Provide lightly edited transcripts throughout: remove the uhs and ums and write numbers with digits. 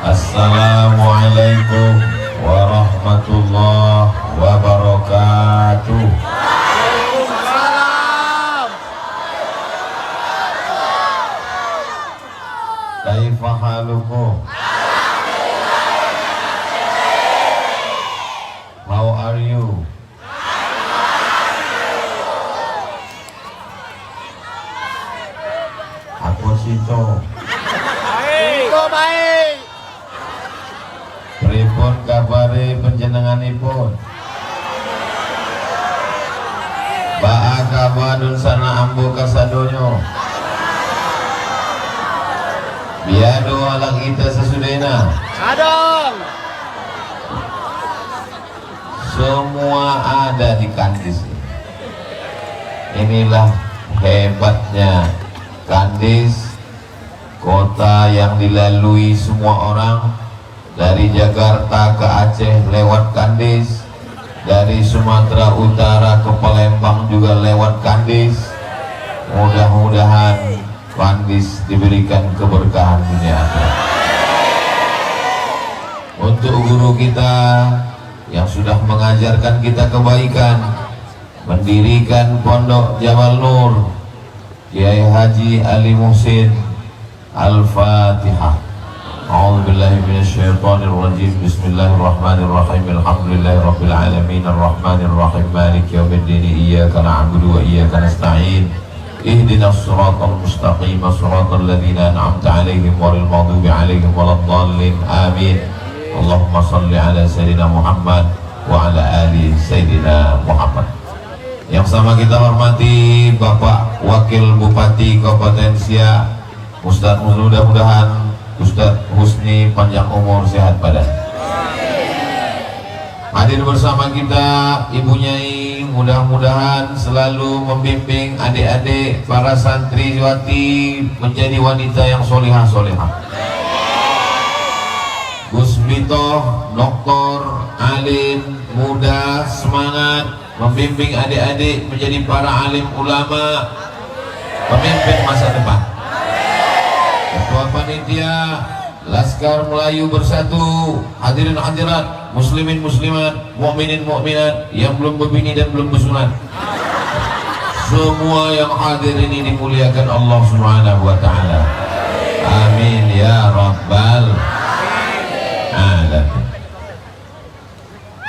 Assalamualaikum warahmatullahi wabarakatuh. Kaifa halukum? How are you? Aku Sito. Baik. Pripun kabare panjenenganipun? Ba'a kawadun sana ambu kasadonyo. Biado alang kita sesudena. Adong. Semua ada di Kandis. Inilah hebatnya Kandis, kota yang dilalui semua orang. Dari Jakarta ke Aceh lewat Kandis, dari Sumatera Utara ke Palembang juga lewat Kandis. Mudah-mudahan Kandis diberikan keberkahan dunia akhirat. Untuk guru kita yang sudah mengajarkan kita kebaikan, mendirikan Pondok Jabal Nur, Kiai Haji Ali Muhsin. Al-Fatihah. A'udzubillahi minasyaitonir rajim. Bismillahirrahmanirrahim. Alhamdulillahirabbil alamin arrahmanir rahim maliki yaumiddin iyyaka na'budu wa iyyaka nasta'in. Ihdinas siratal mustaqim siratal ladzina an'amta 'alaihim ghairil maghdubi 'alaihim waladdallin. Amin. Allahumma shalli ala sayyidina Muhammad wa ala ali sayyidina Muhammad. Yang sama kita hormati Bapak Wakil Bupati Kabupaten Siak, Ustadz, mudah-mudahan Ustadz Husni panjang umur sehat badan. Hadir bersama kita Ibu Nyai, mudah-mudahan selalu membimbing adik-adik para santriwati menjadi wanita yang solihah-solihah. Gus Mitoh, doktor, alim, muda, semangat membimbing adik-adik menjadi para alim ulama, pemimpin masa depan. Ketua Panitia Laskar Melayu Bersatu, hadirin hadirat, muslimin muslimat, mukminin mukminat yang belum berbini dan belum bersunat. Semua yang hadir ini dimuliakan Allah Subhanahu wa taala. Amin ya rabbal alamin.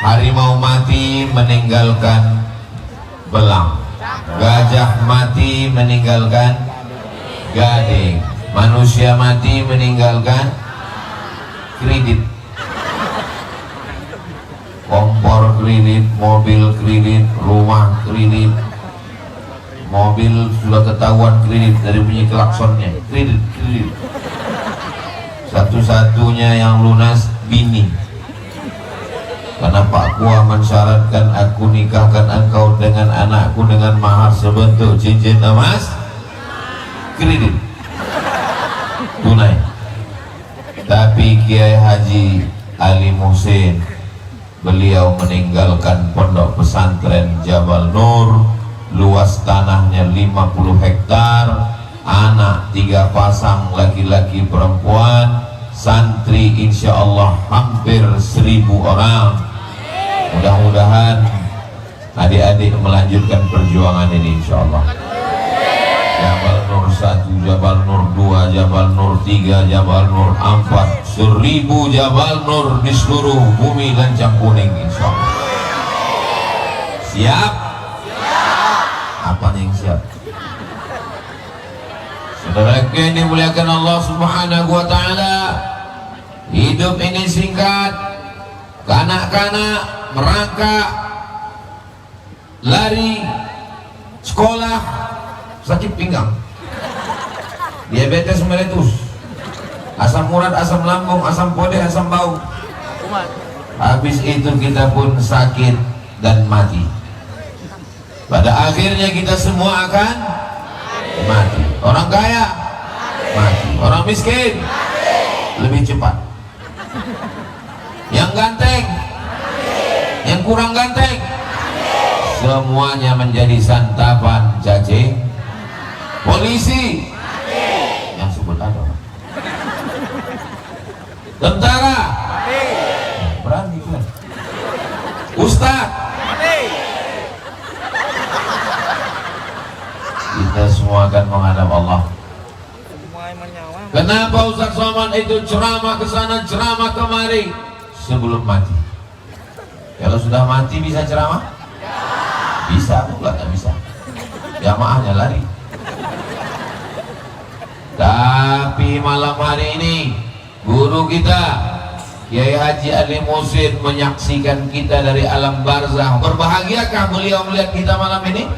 Harimau mati meninggalkan belang, gajah mati meninggalkan gading, manusia mati meninggalkan kredit, kompor kredit, mobil kredit, rumah kredit. Mobil sudah ketahuan kredit dari bunyi klaksonnya, kredit. Satu-satunya yang lunas bini, karena Pak Kua mensyaratkan aku nikahkan engkau dengan anakku dengan mahar sebentuk cincin emas, kredit tunai. Tapi Kiai Haji Ali Muhsin, beliau meninggalkan pondok pesantren Jabal Nur, luas tanahnya 50 hektar, anak 3 pasang laki-laki perempuan, santri insya Allah hampir 1000 orang. Mudah-mudahan adik-adik melanjutkan perjuangan ini insya Allah. Jabal Nur 1, Jabal Nur 2, Jabal Nur 3, Jabal Nur 4, 1000 Jabal Nur di seluruh bumi lancang kuning insya Allah. Siap? Apa yang siap? Saudara yang dimuliakan Allah Subhanahu wa taala, hidup ini singkat. Kanak-kanak merangkak, lari, sekolah, sakit pinggang, diabetes meletus, asam urat, asam lambung, asam podeh, asam bau. Habis itu kita pun sakit dan mati. Pada akhirnya kita semua akan mati. Orang kaya mati, orang miskin lebih cepat. Yang ganteng, yang kurang ganteng, semuanya menjadi santapan cacing. Polisi yang sebut apa? tentara berani kan, ustaz kita semua akan menghadap Allah. Kenapa Ustaz Somad itu ceramah ke sana, ceramah kemari sebelum mati? Kalau sudah mati bisa ceramah? Bisa, pula tak bisa. Jamaahnya lari. Tapi malam hari ini guru kita Kiai Haji Ali Musin menyaksikan kita dari alam barzah. Berbahagiakah beliau melihat kita malam ini?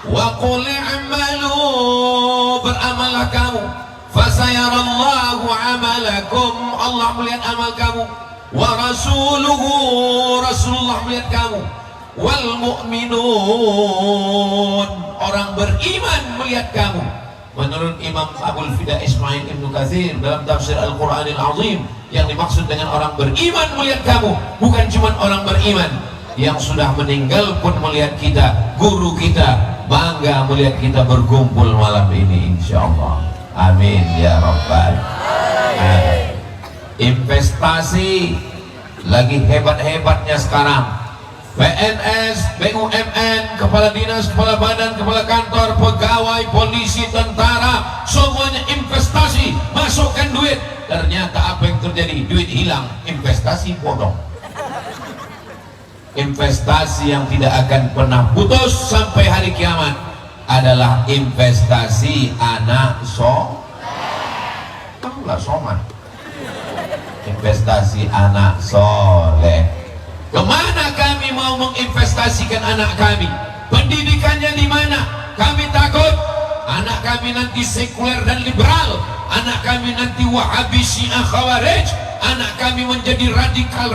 Wa qul i'malu, beramallah kamu, fasayarallahu amalakum, Allah melihat amal kamu, wa rasuluhu, Rasulullah melihat kamu, wal mu'minun, orang beriman melihat kamu. Menurut Imam Abul Fida Ismail Ibnu Katsir dalam tafsir Al-Qur'anil Azim, yang dimaksud dengan orang beriman melihat kamu bukan cuma orang beriman, yang sudah meninggal pun melihat kita. Guru kita bangga melihat kita berkumpul malam ini, insyaallah. Amin ya rabbal alamin. Investasi lagi hebat-hebatnya sekarang. PNS, BUMN, kepala dinas, kepala badan, kepala kantor, pegawai, polisi, tentara, semuanya investasi, masukkan duit. Ternyata apa yang terjadi? Duit hilang, investasi bodong. Investasi yang tidak akan pernah putus sampai hari kiamat adalah investasi anak soleh. Investasi anak soleh. Kemana kami mau menginvestasikan anak kami? Pendidikannya di mana? Kami takut anak kami nanti sekuler dan liberal, anak kami nanti Wahabi, Syiah, Khawarij, anak kami menjadi radikal.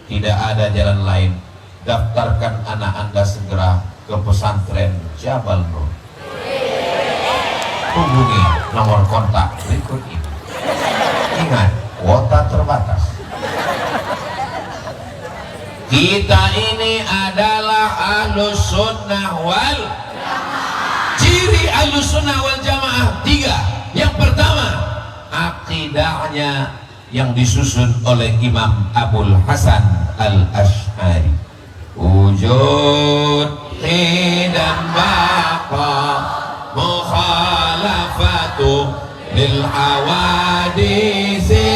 Tidak ada jalan lain. Daftarkan anak Anda segera ke pesantren Jabal Nur. Hubungi nomor kontak berikut ini. Ingat, kuota terbatas. Kita ini adalah Ahlus Sunnah wal Jamaah. Ciri Ahlus Sunnah wal Jamaah 3. Yang pertama, akidahnya yang disusun oleh Imam Abul Hasan Al-Asy'ari. Wujud tidak baqa mukhalafatu lil hawadisi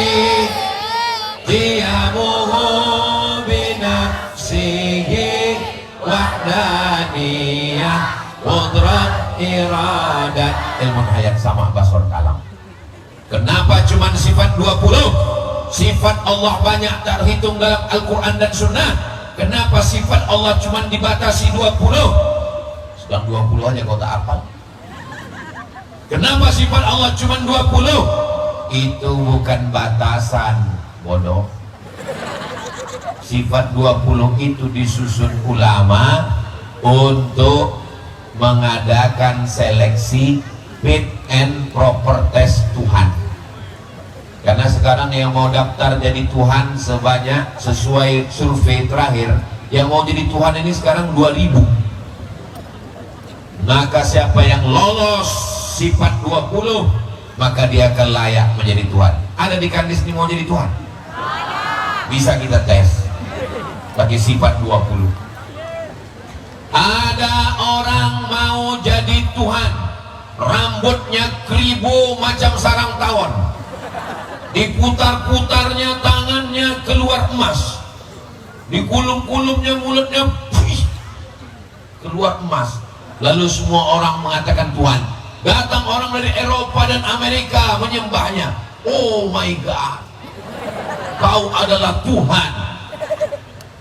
qiyamuhu binafsihi wahdaniyah qudrat iradat. Ilmu hayat sama basor kalam. Kenapa cuma sifat 20? Sifat Allah banyak terhitung dalam Al-Quran dan Sunnah. Kenapa sifat Allah cuma dibatasi 20? Sedang 20 aja kau tak hafal. Kenapa sifat Allah cuma 20? Itu bukan batasan, bodoh. Sifat 20 itu disusun ulama untuk mengadakan seleksi fit and proper test Tuhan. Karena sekarang yang mau daftar jadi Tuhan sebanyak, sesuai survei terakhir, yang mau jadi Tuhan ini sekarang 2000. Maka siapa yang lolos sifat 20, maka dia akan layak menjadi Tuhan. Ada di Kandis ini mau jadi Tuhan? Bisa kita tes bagi sifat 20. Ada orang mau jadi Tuhan, rambutnya keribu macam sarang tawon, diputar-putarnya tangannya keluar emas, dikulum-kulumnya mulutnya keluar emas, lalu semua orang mengatakan Tuhan. Datang orang dari Eropa dan Amerika menyembahnya. Oh my God, kau adalah Tuhan.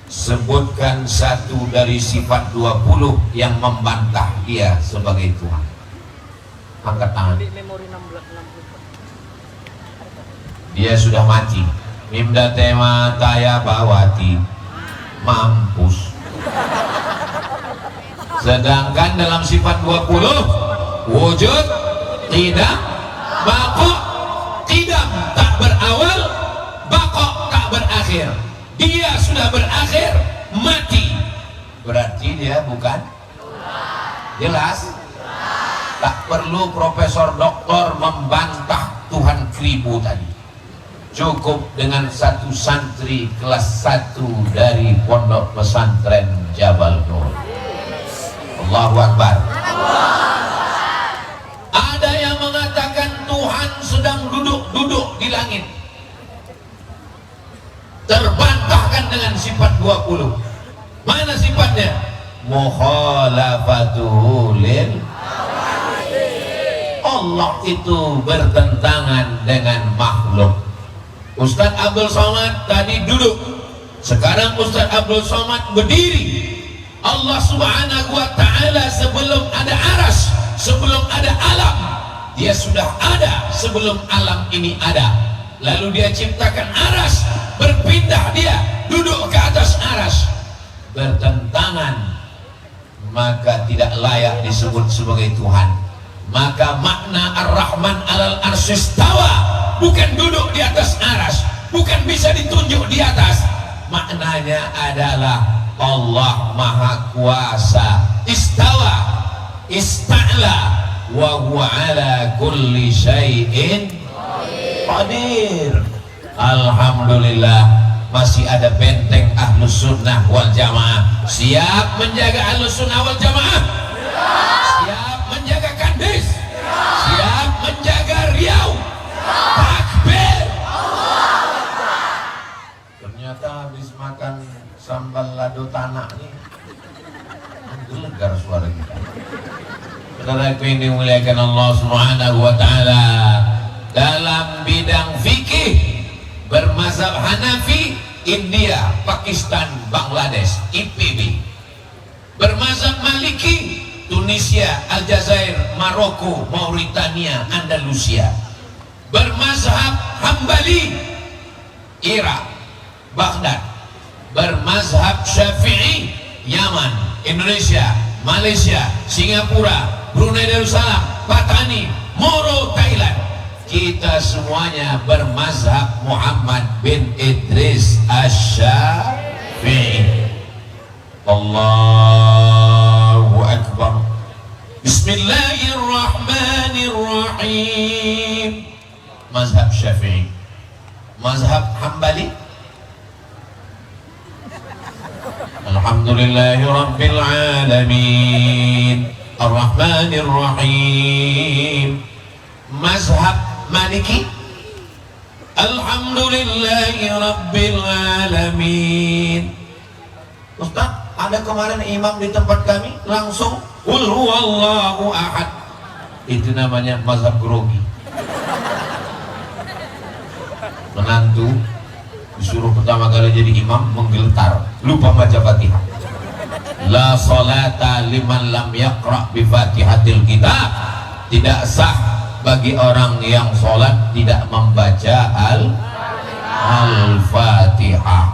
Sebutkan satu dari sifat 20 yang membantah dia sebagai Tuhan. Angkat tangan. Dia sudah mati. Mimda tema taya bawati. Mampus. Sedangkan dalam sifat 20, wujud tidak, bako tidak, tak berawal, bako tak berakhir. Dia sudah berakhir, mati. Berarti dia bukan jelas. Tak perlu profesor doktor membantah kribo tadi. Cukup dengan satu santri kelas 1 dari pondok pesantren Jabal Nur. Allahu Akbar. Ada yang mengatakan Tuhan sedang duduk-duduk di langit. Terbantahkan dengan sifat 20. Mana sifatnya? Mukhalafatuhu lil Allah itu bertentangan dengan makhluk. Ustaz Abdul Somad tadi duduk, sekarang Ustaz Abdul Somad berdiri. Allah Subhanahu wa ta'ala sebelum ada aras, sebelum ada alam, dia sudah ada sebelum alam ini ada. Lalu dia ciptakan aras, berpindah dia duduk ke atas aras, bertentangan, maka tidak layak disebut sebagai Tuhan. Maka makna Ar-Rahman alal arsyistawa bukan duduk di atas aras, bukan bisa ditunjuk di atas. Maknanya adalah Allah Maha Kuasa, istawa, ista'la, wa huwa ala kulli syai'in qadir. Alhamdulillah masih ada benteng Ahlus Sunnah wal Jamaah. Siap menjaga Ahlus Sunnah wal Jamaah? Siap menjaga Kandis? Siap menjaga Riau? Takbir! Ternyata habis makan sambal lado tanah nih menggelegar suara kita. Saudara yang dimuliakan Allah Subhanahu wa ta'ala, dalam bidang fikih bermazhab Hanafi, India, Pakistan, Bangladesh, IPB. Bermazhab Maliki, Tunisia, Aljazair, Maroko, Mauritania, Andalusia. Bermazhab Hambali, Irak, Baghdad. Bermazhab Syafi'i, Yaman, Indonesia, Malaysia, Singapura, Brunei Darussalam, Patani, Moro, Thailand. Kita semuanya bermazhab Muhammad bin Idris Asy-Syafi'i. Allahu Akbar. Bismillahirrahmanirrahim. Mazhab Syafi'i. Mazhab Hambali, Alhamdulillahi Rabbil Alamin Ar-Rahmanir Rahim. Mazhab Maliki, Alhamdulillahi Rabbil Alamin. Ustaz, ada kemarin imam di tempat kami langsung Qul huwallahu ahad. Itu namanya mazhab grogi. Menantu disuruh pertama kali jadi imam menggeletar, lupa baca Fatihah. La salata liman lam yaqra bi Fatihatil kitab. Tidak sah bagi orang yang sholat tidak membaca Al-Fatihah.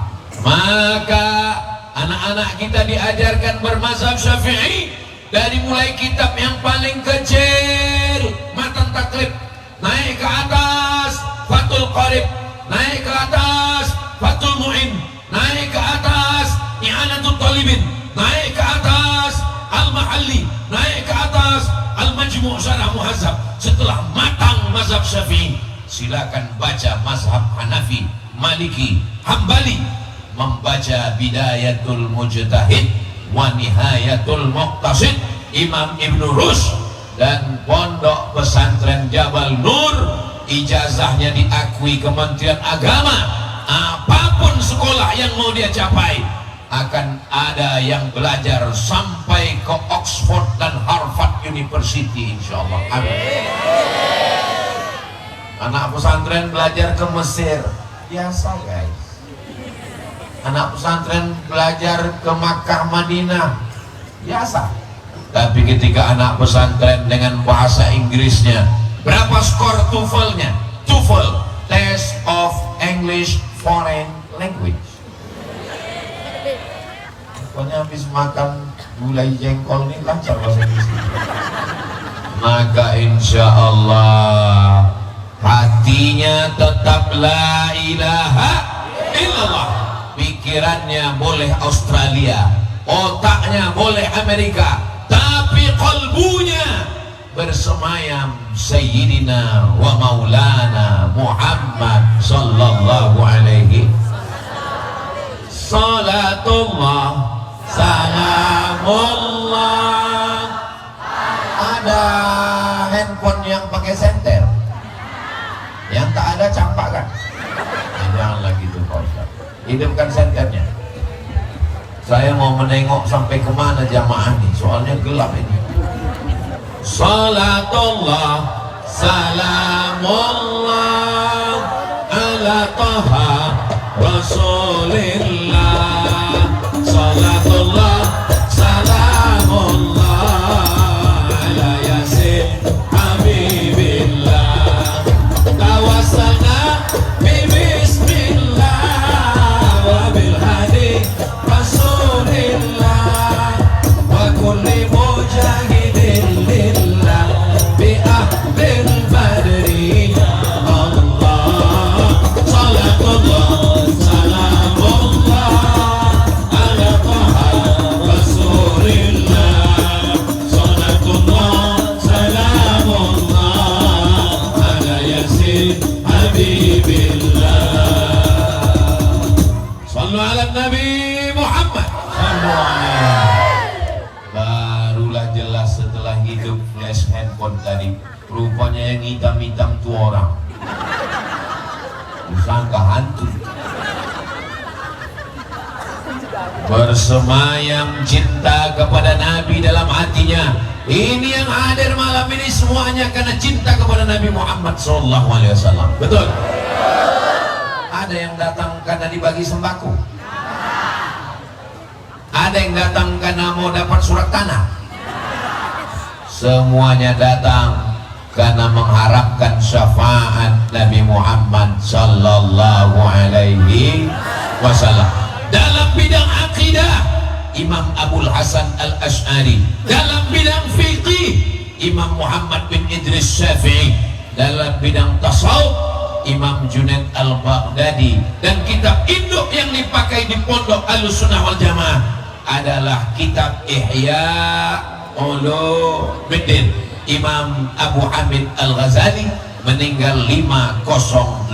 Maka anak-anak kita diajarkan bermazhab Syafi'i dari mulai kitab yang paling kecil, Matan Takrib, naik ke atas Fathul Qarib, naik ke atas Fathul Mu'in, naik ke atas I'anatul Talibin, naik ke atas Al-Mahalli, naik ke atas Al-Majmu' Syarah Muhazzab. Setelah matang mazhab Syafi'i, silakan baca mazhab Hanafi, Maliki, Hambali, membaca Bidayatul Mujtahid wa Nihayatul Muqtasid Imam Ibnu Rushd dan Pondok Pesantren Jabal Nur. Ijazahnya diakui Kementerian Agama. Apapun sekolah yang mau dia capai, akan ada yang belajar sampai ke Oxford dan Harvard University, insyaallah. Amin. Anak pesantren belajar ke Mesir, biasa guys. Anak pesantren belajar ke Makkah, Madinah, biasa. Tapi ketika anak pesantren dengan bahasa Inggrisnya, berapa skor TOEFL-nya? TOEFL, Test of English Foreign Language. Pokoknya habis makan gulai jengkol ini lancar bahasa Inggris. Maka insya Allah hatinya tetap la ilaha illallah. Pikirannya boleh Australia, otaknya boleh Amerika, tapi kalbunya bersemayam Sayyidina wa Maulana Muhammad sallallahu alaihi salatullah salamullah. Ada handphone yang pakai senter, yang tak ada campak kan? Janganlah gitu Pak Ustaz, hidupkan senternya. Saya mau menengok sampai kemana jamaah nih, soalnya gelap ini. Salatullah salamullah ala taha rasulillah. Salatullah salamullah ala yasin habibillah. Tawassalna bismillah wa bil hadi rasulillah wa kulli mujahidin lillah bi ahlil badri. Allah salatullah salamullah ala taha rasulillah. Salatullah salamullah ala yasin habibillah. Sallu ala Nabi Muhammad. Sallu alaihi. Barulah jelas setelah hidup flash handphone tadi, rupanya yang hitam-hitam itu orang. Disangka hantu. Bersemayam cinta kepada Nabi dalam hatinya. Ini yang hadir malam ini semuanya karena cinta kepada Nabi Muhammad SAW. Betul? Ada yang datang karena dibagi sembako. Ada yang datang karena mau dapat surat tanah. Semuanya datang karena mengharapkan syafaat Nabi Muhammad sallallahu alaihi wasallam. Dalam bidang akidah, Imam Abul Hasan Al-Ash'ari. Dalam bidang fiqih, Imam Muhammad bin Idris Syafi'i. Dalam bidang tasawuf, Imam Junaid Al-Baghdadi. Dan kitab induk yang dipakai di pondok Ahlussunnah wal Jamaah adalah kitab Ihya Ulumuddin. Imam Abu Hamid Al-Ghazali meninggal 505.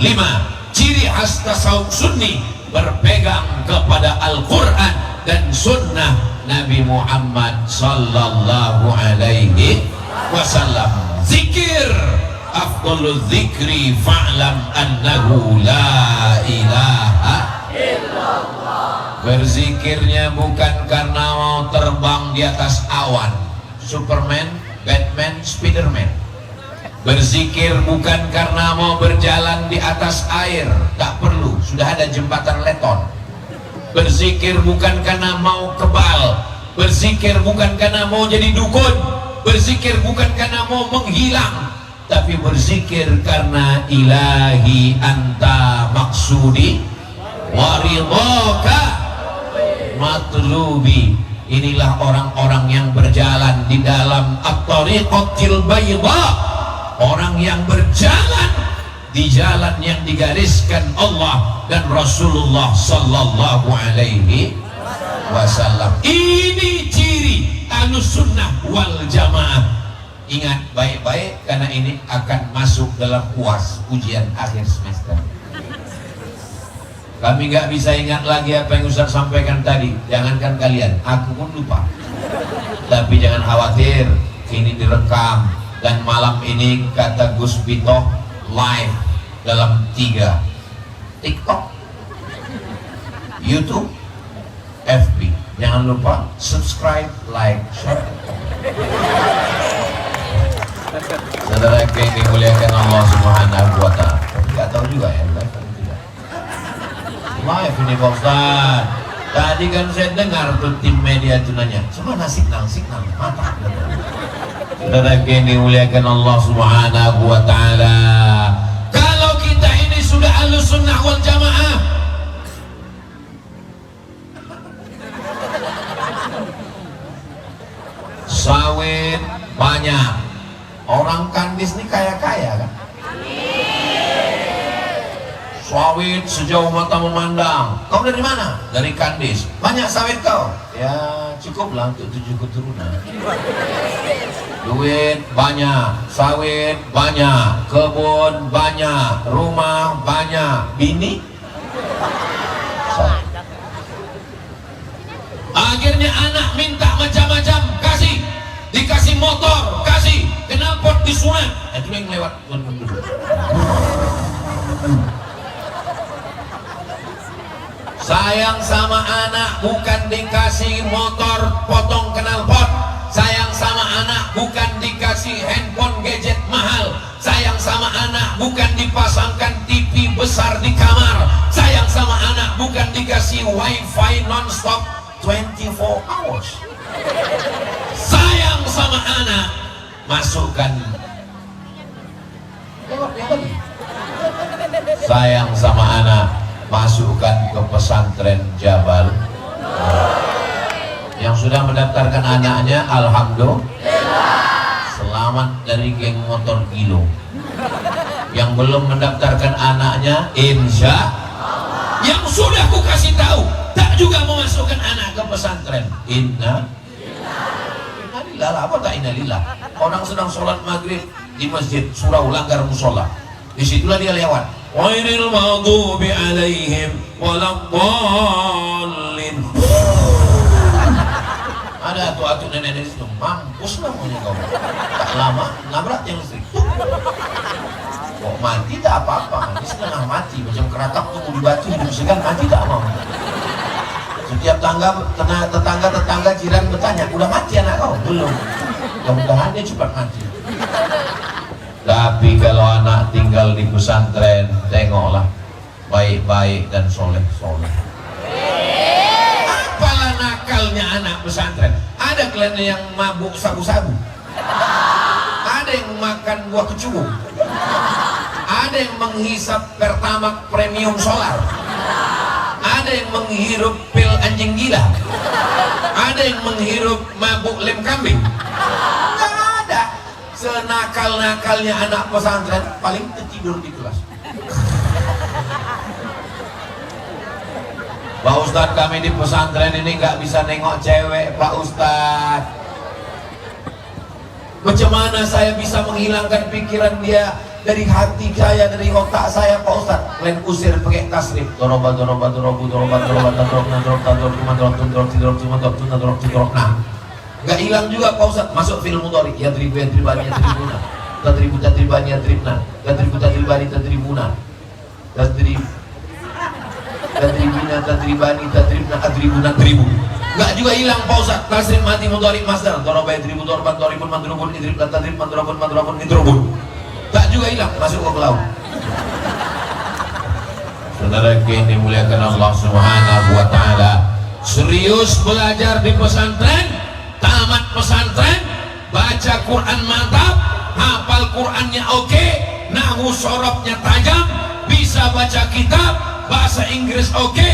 Ciri khas tasawuf sunni, berpegang kepada Al-Quran dan sunnah Nabi Muhammad sallallahu alaihi wasallam. Zikir, afdalul zikri fa'lam annahu la ilaha illallah. Berzikirnya bukan karena mau terbang di atas awan, Superman, Batman, Spiderman. Berzikir bukan karena mau berjalan di atas air, tak perlu, sudah ada jembatan Leton. Berzikir bukan karena mau kebal. Berzikir bukan karena mau jadi dukun. Berzikir bukan karena mau menghilang, tapi berzikir karena ilahi anta maksudi waridhaka matlubi. Inilah orang-orang yang berjalan di dalam at-tariqatil bayda, orang yang berjalan di jalan yang digariskan Allah dan Rasulullah sallallahu alaihi wasallam. Ini ciri Ahlussunnah wal Jamaah. Ingat baik-baik karena ini akan masuk dalam UAS, ujian akhir semester. Kami nggak bisa ingat lagi apa yang Ustaz sampaikan tadi. Jangankan kalian, aku pun lupa. Tapi jangan khawatir, ini direkam. Dan malam ini kata Gus Bito live dalam 3: TikTok, YouTube, FB. Jangan lupa subscribe, like, share. Saudara yang dimuliakan Allah Subhanahu wa Ta'ala. Nggak tahu juga ya live atau tidak. Live ini Pak Ustaz. Tadi kan saya dengar tuh tim media itu nanya, "Coba signal, mantap." Saudara yang dimuliakan Allah Subhanahu wa Ta'ala. Kalau kita ini sudah Ahlussunnah wal Jamaah, sawit banyak. Orang Kandis ini kaya-kaya kan? Sawit sejauh mata memandang. Kau dari mana? Dari Kandis. Banyak sawit kau? Ya cukuplah untuk 7 keturunan. Duit banyak, sawit banyak, kebun banyak, rumah banyak, bini satu. Akhirnya anak minta macam-macam, kasih, dikasih motor, kasih, knalpot disunat, itu yang lewat. Sayang sama anak bukan dikasih motor potong knalpot. Sayang sama anak bukan dikasih handphone gadget mahal. Sayang sama anak bukan dipasangkan TV besar di kamar. Sayang sama anak bukan dikasih wifi non-stop 24 hours. Sayang sama anak, masukkan. Sayang sama anak, masukkan ke pesantren Jabal. Yang sudah mendaftarkan anaknya, alhamdulillah, selamat dari geng motor kilo. Yang belum mendaftarkan anaknya, insya Allah. Yang sudah ku kasih tahu, tak juga memasukkan anak ke pesantren. Innalillah, apa tak innalillah? Orang sedang sholat maghrib di masjid, surau langgar musola, disitulah dia lewat. Ghairil maghdubi alaihim waladdallin. Ada atu-atu nenek-nenek itu, mampus lah maunya kau. Tak lama nabrak yang listrik. Kok mati tak apa-apa, ini setengah mati macam kerakap tunggu di batu, dibersihkan mati tak mau. Setiap tetangga jiran bertanya, udah mati anak kau? Belum. Mudah-mudahan dia cepat mati. Tapi kalau anak tinggal di pesantren, tengoklah baik-baik dan soleh-soleh. Apalah nakalnya anak pesantren? Ada kliennya yang mabuk sabu-sabu, ada yang makan buah kecubu, ada yang menghisap pertamax premium solar, ada yang menghirup pil anjing gila, ada yang menghirup mabuk lem kambing. Nggak ada. Senakal-nakalnya anak pesantren paling tertidur di kelas. Pak Ustadz, kami di pesantren ini nggak bisa nengok cewek, Pak Ustadz. Macam mana saya bisa menghilangkan pikiran dia dari hati saya, dari otak saya, Pak Ustadz? Kalian usir pakai tasrif. Gak hilang juga Pak Ustadz. Masuk film mudhari, yadribu yadribani yadribuna, tadribu tadribani yadribna, tadribu tadribani tadribuna, tadribina tadribani tadribna adribuna adribu. Gak juga hilang Pak Ustadz. Tasrif mati mudhari masdar, daraba yadribu darban daribun madrubun idrib tadrib madrubun madrubun idrubun. Gak juga hilang, masuk ke laut. Saudara yang dimuliakan Allah Subhanahu wa taala, serius belajar di pesantren, tamat pesantren, baca Quran mantap, hafal Qurannya oke, nahwu sorobnya tajam, bisa baca kitab, bahasa Inggris oke,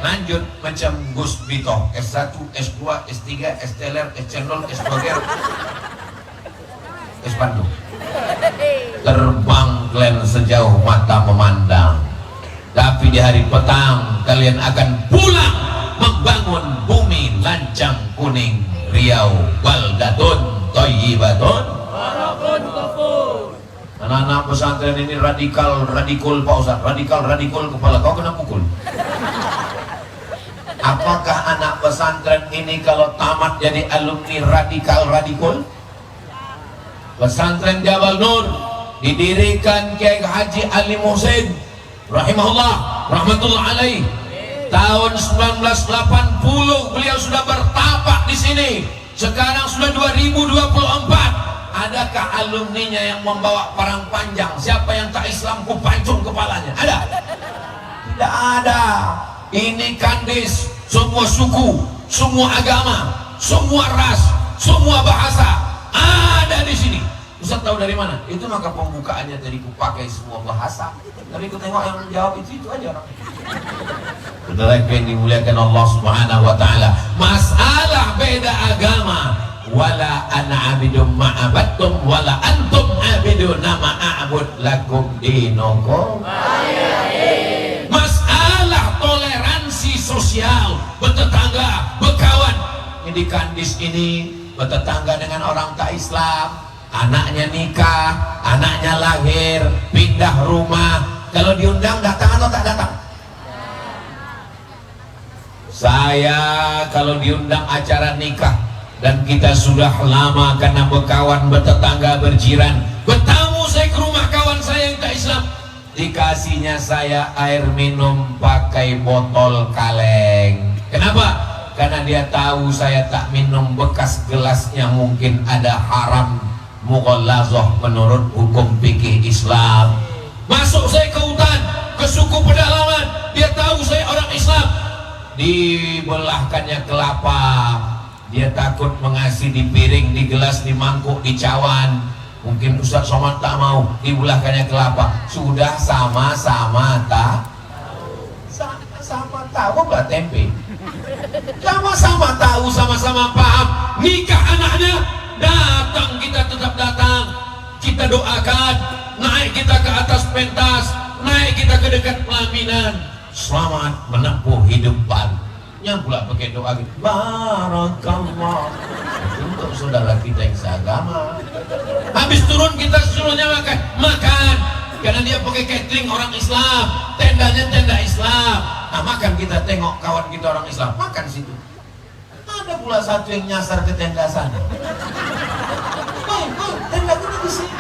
lanjut macam Gus Bito, S1, S2, S3, S-Teler, S-Channel, S-Blogger, S-Bandung. Terbang kalian sejauh mata memandang, tapi di hari petang kalian akan pulang membangun bumi lancang kuning Riau, baldatun thayyibatun barakun ghafur. Anak-anak pesantren ini radikal Pak Ustaz, radikal kepala kau kena pukul. Apakah anak pesantren ini kalau tamat jadi alumni radikal? Pesantren Jabal Nur didirikan Kiai Haji Ali Muhsin rahimahullah rahmatullah alaih tahun 1980. Beliau sudah bertapak di sini. Sekarang sudah 2024. Adakah alumninya yang membawa parang panjang? Siapa yang tak Islam ku pancung kepalanya? Ada? Tidak ada. Ini kandis, semua suku, semua agama, semua ras, semua bahasa ada di sini. Ustaz tahu dari mana? Itu maka pembukaannya tadi ku pakai semua bahasa. Tapi ku tengok yang menjawab itu aja orang. Saudara yang dimuliakan Allah Subhanahu wa taala, masalah beda agama, wala ana abidum ma'abattum wala antum abiduna ma'abud lakum dinukum. Masalah toleransi sosial, bertetangga, berkawan, ini di Kandis ini bertetangga dengan orang tak Islam, anaknya nikah, anaknya lahir, pindah rumah, kalau diundang datang atau tak datang? Saya kalau diundang acara nikah dan kita sudah lama karena berkawan, bertetangga, berjiran, bertamu saya ke rumah kawan saya yang tak Islam, dikasihnya saya air minum pakai botol kaleng. Kenapa? Karena dia tahu saya tak minum bekas gelasnya, mungkin ada haram mughallazah menurut hukum fikih Islam. Masuk saya ke hutan, ke suku pedalaman, dia tahu saya orang Islam, dibelahkannya kelapa, dia takut mengasih di piring, di gelas, di mangkuk, di cawan. Mungkin Ustaz Somad tak mau, dibelahkannya kelapa. Sudah sama-sama sama tahu belah tempe, sama-sama tahu, sama-sama paham. Nikah anaknya, datang, kita tetap datang, kita doakan, naik kita ke atas pentas, naik kita ke dekat pelaminan, selamat menempuh hidup baru. Yang pula pakai doa gitu, barakallah, untuk saudara kita yang seagama. Habis turun kita suruhnya makan, karena dia pakai catering orang Islam, tendanya tenda Islam. Nah, makan, kita tengok kawan kita orang Islam makan situ. Ada pula satu yang nyasar ke tenda sana. Tenda kita di sini.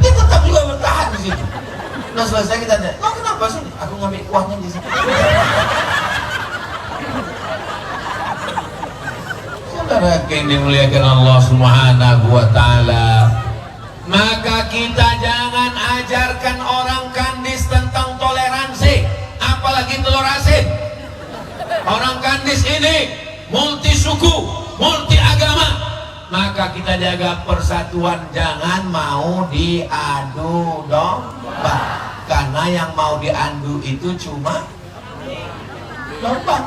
Dia tetap juga bertahan di situ. Nah, selesai kita tanya, kau kenapa sini? Aku ngambil kuahnya di sini. Saudara yang dimuliakan Allah Subhanahu wa Ta'ala, maka kita jangan ajarkan orang Kandis tentang toleransi, apalagi telur asin. Orang Kandis ini multi suku, multi agama, maka kita jaga persatuan, jangan mau diadu domba. Karena yang mau diadu itu cuma domba.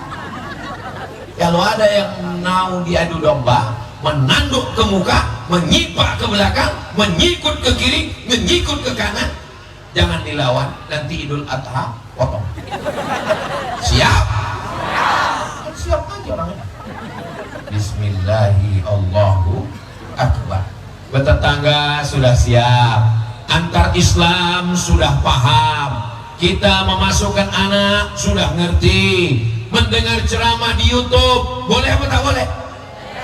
Kalau ada yang mau diadu domba, menanduk ke muka, menyipak ke belakang, menyikut ke kiri, menyikut ke kanan, jangan dilawan. Nanti Idul Adha potong. Siap? Siap aja orangnya. Bismillahi Allahu Akbar. Bertetangga sudah siap, antar Islam sudah paham, kita memasukkan anak sudah ngerti, mendengar ceramah di YouTube boleh apa tak boleh?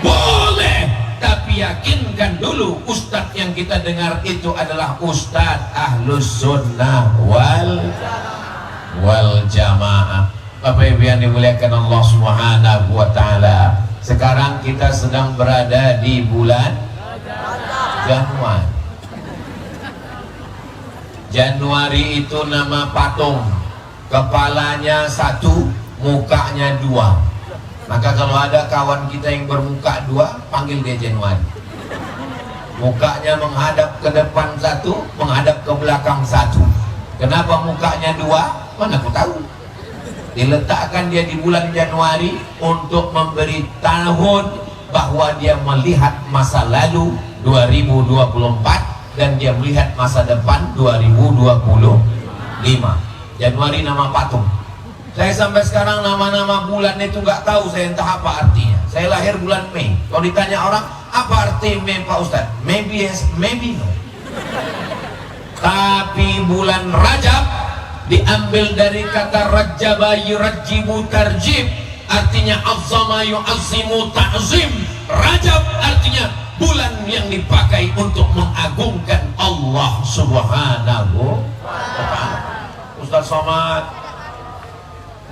Boleh, tapi yakinkan dulu ustadz yang kita dengar itu adalah ustadz Ahlus Sunnah wal Jamaah. Bapak Ibu yang dimuliakan Allah Subhanahu wa Ta'ala, sekarang kita sedang berada di bulan Januari. Januari itu nama patung, kepalanya satu, mukanya dua. Maka kalau ada kawan kita yang bermuka dua, panggil dia Januari. Mukanya menghadap ke depan satu, menghadap ke belakang satu. Kenapa mukanya dua? Mana aku tahu. Diletakkan dia di bulan Januari untuk memberitahu bahwa dia melihat masa lalu 2024 dan dia melihat masa depan 2025. Januari nama patung. Saya sampai sekarang nama-nama bulan itu nggak tahu, saya entah apa artinya. Saya lahir bulan Mei. Kalau ditanya orang apa arti Mei Pak Ustadz, maybe yes, maybe no. Tapi bulan Rajab diambil dari kata rajaba yurajjibu tarjib, artinya azzama yu'azzimu ta'zim. Rajab artinya bulan yang dipakai untuk mengagungkan Allah Subhanahu wa Ta'ala. Ustaz Somad,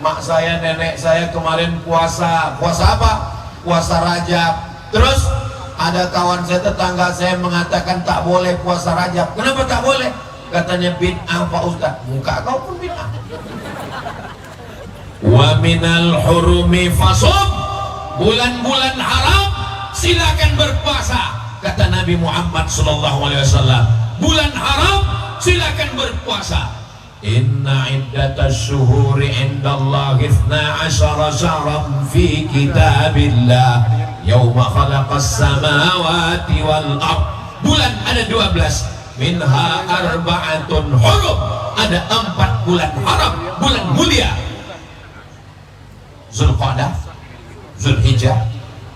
mak saya, nenek saya kemarin puasa apa? Puasa Rajab. Terus ada kawan saya, tetangga saya mengatakan tak boleh puasa Rajab. Kenapa tak boleh? Katanya bid'ah Pak Ustaz. Muka kau pun bid'ah. Wa minal hurumi fasum, bulan-bulan haram silakan berpuasa. Kata Nabi Muhammad SAW, bulan haram silakan berpuasa. Inna iddatas syuhuri indallahi 12 syahran fi kitabillah yawma khalaqas samawati wal ard. Bulan ada 12, minha arba'atun hurum, ada 4 bulan haram, bulan mulia. Zulqa'dah, Zulhijjah,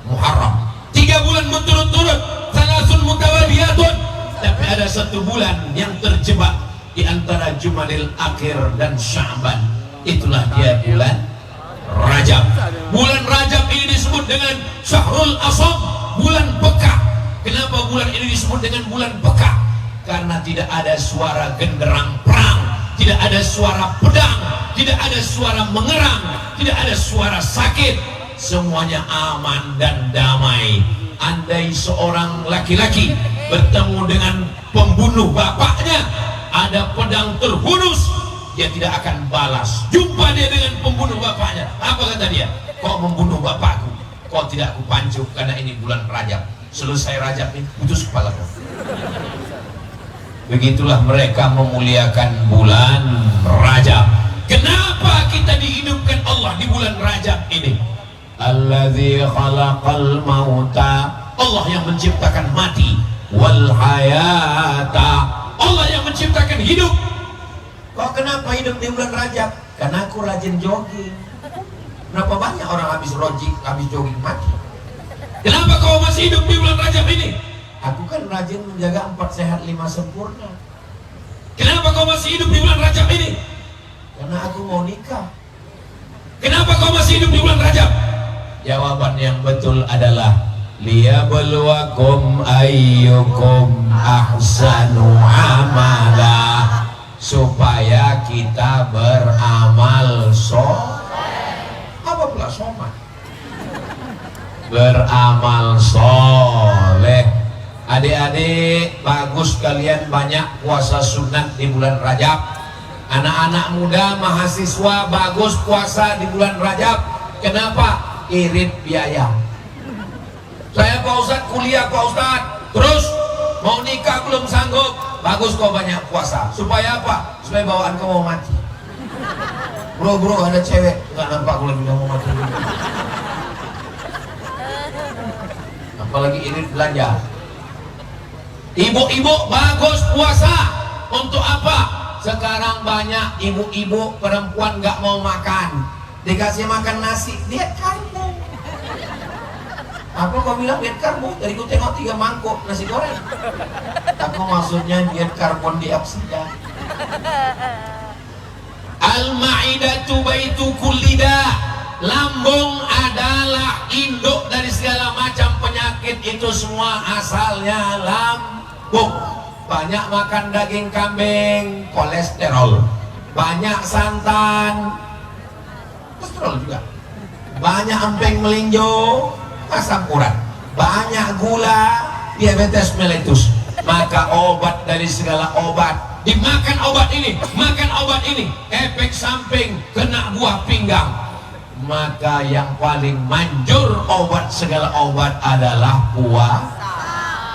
Muharram. 3 bulan berturut-turut, salasun mutawaliyatun. Tapi ada 1 bulan yang terjebak di antara Jumadil Akhir dan Sya'ban. Itulah dia bulan Rajab. Bulan Rajab ini disebut dengan Syahrul Asam, bulan Bekah. Kenapa bulan ini disebut dengan bulan Bekah? Karena tidak ada suara genderang perang, tidak ada suara pedang, tidak ada suara mengerang, tidak ada suara sakit. Semuanya aman dan damai. Andai seorang laki-laki bertemu dengan pembunuh bapaknya, ada pedang terhunus, dia tidak akan balas. Jumpa dia dengan pembunuh bapaknya, apa kata dia? Kau membunuh bapakku, kau tidak aku pancung karena ini bulan Rajab. Selesai Rajab ini putus kepala kau. Begitulah mereka memuliakan bulan Rajab. Kenapa kita dihidupkan Allah di bulan Rajab ini? Allazi khalaqal mauta, Allah yang menciptakan mati, wal hayata, Allah yang menciptakan hidup. Kok kenapa hidup di bulan Rajab? Karena aku rajin jogging. Berapa banyak orang habis jogging mati? Kenapa kau masih hidup di bulan Rajab ini? Aku kan rajin menjaga 4 sehat 5 sempurna. Kenapa kau masih hidup di bulan Rajab ini? Karena aku mau nikah. Kenapa kau masih hidup di bulan Rajab? Jawaban yang betul adalah liyabluwakum ayyukum ahsanu amala, supaya kita beramal soleh. Apa pula somat? Beramal soleh. Adik-adik, bagus kalian banyak puasa sunat di bulan Rajab. Anak-anak muda, mahasiswa, bagus puasa di bulan Rajab. Kenapa? Irit biaya. Saya Pak Ustadz kuliah Pak Ustadz, terus mau nikah belum sanggup. Bagus kau banyak puasa. Supaya apa? Supaya bawaan kau mau mati. Bro ada cewek nggak nampak kalau bilang mau mati. Apalagi irit belanja. Ibu-ibu bagus puasa. Untuk apa? Sekarang banyak ibu-ibu perempuan nggak mau makan, dikasih makan nasi, diet karbo. Apa kau bilang diet karbo? Tadi ku tengok 3 mangkuk nasi goreng. Aku maksudnya diet karbon dioksida. Al-ma'idatu baitu kullida. Lambung adalah induk dari segala macam penyakit. Itu semua asalnya lambung. Banyak makan daging kambing, kolesterol. Banyak santan, kolesterol juga. Banyak emping melinjo, asam urat. Banyak gula, diabetes mellitus. Maka obat dari segala obat, dimakan obat ini, makan obat ini, efek samping kena buah pinggang. Maka yang paling manjur obat segala obat adalah puasa.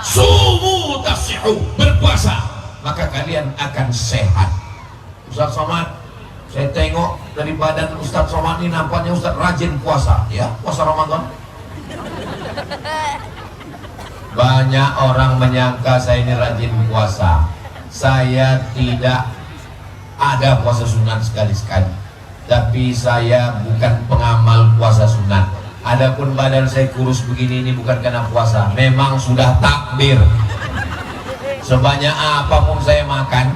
Sumu tasihu, berpuasa, maka kalian akan sehat. Ustaz Somad, saya tengok dari badan Ustaz Somad ini nampaknya Ustaz rajin puasa, ya, puasa Ramadan. Banyak orang menyangka saya ini rajin puasa. Saya tidak ada puasa sunat sekali-sekali, tapi saya bukan pengamal puasa sunat. Adapun badan saya kurus begini ini bukan karena puasa, memang sudah takdir. Sebanyak apapun saya makan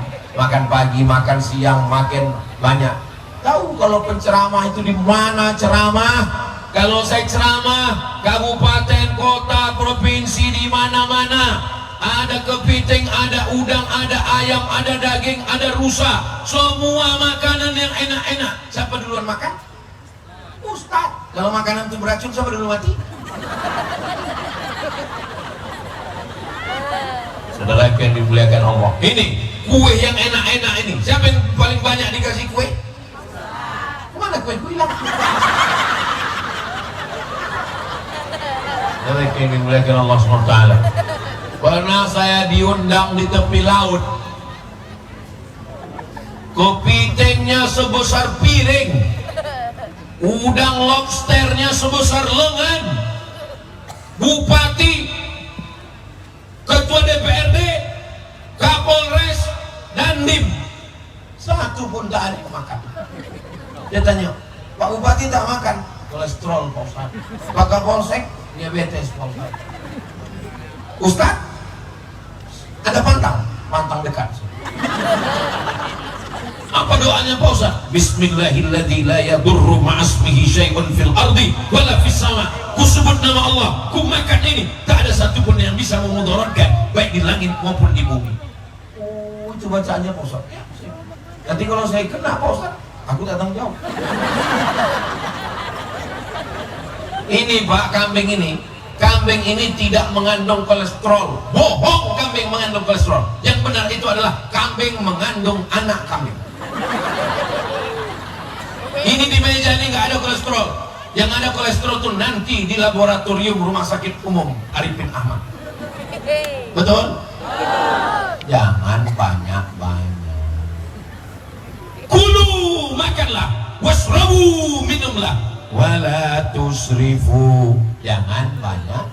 pagi, makan siang, makan banyak. Tahu kalau penceramah itu di mana ceramah? Kalau saya ceramah, kabupaten, kota, provinsi, di mana-mana ada kepiting, ada udang, ada ayam, ada daging, ada rusa, semua makanan yang enak-enak. Siapa duluan makan? Ustaz. Kalau makanan itu beracun, siapa dulu mati? Saudara yang dimuliakan Allah, ini kue yang enak-enak ini, siapa yang paling banyak dikasih kue? Kemana kue hilang? Saudara yang dimuliakan Allah SWT, pernah saya diundang di tepi laut, kepitingnya sebesar piring, udang lobsternya sebesar lengan. Bupati, ketua DPRD, Kapolres, Dandim, satu pun tak ada yang makan. Dia tanya, Pak Bupati tak makan? kolesterol Pak Ustaz. Pakai polsek, diabetes Pak Ustaz. Ustaz, ada pantang dekat. Apa doanya Pak Ustaz? Bismillahilladzi la yadurru ma'asmihi syai'un fil ardi wala fis sama. Ku sebut nama Allah, ku makan ini, tak ada satupun yang bisa memudaratkan baik di langit maupun di bumi. Oh, itu bacaannya Pak Ustaz. Ya, nanti kalau saya kena Pak Ustaz, aku tak tanggung jawab. Ini Pak, kambing ini tidak mengandung kolesterol. Bohong, kambing mengandung kolesterol. Yang benar itu adalah kambing mengandung anak kambing. Ini di meja ini nggak ada kolesterol. Yang ada kolesterol itu nanti di laboratorium Rumah Sakit Umum Arifin Ahmad. Betul? Jangan banyak-banyak. Kulu, makanlah. Wasrabu, minumlah. Wala tusrifu. Jangan banyak.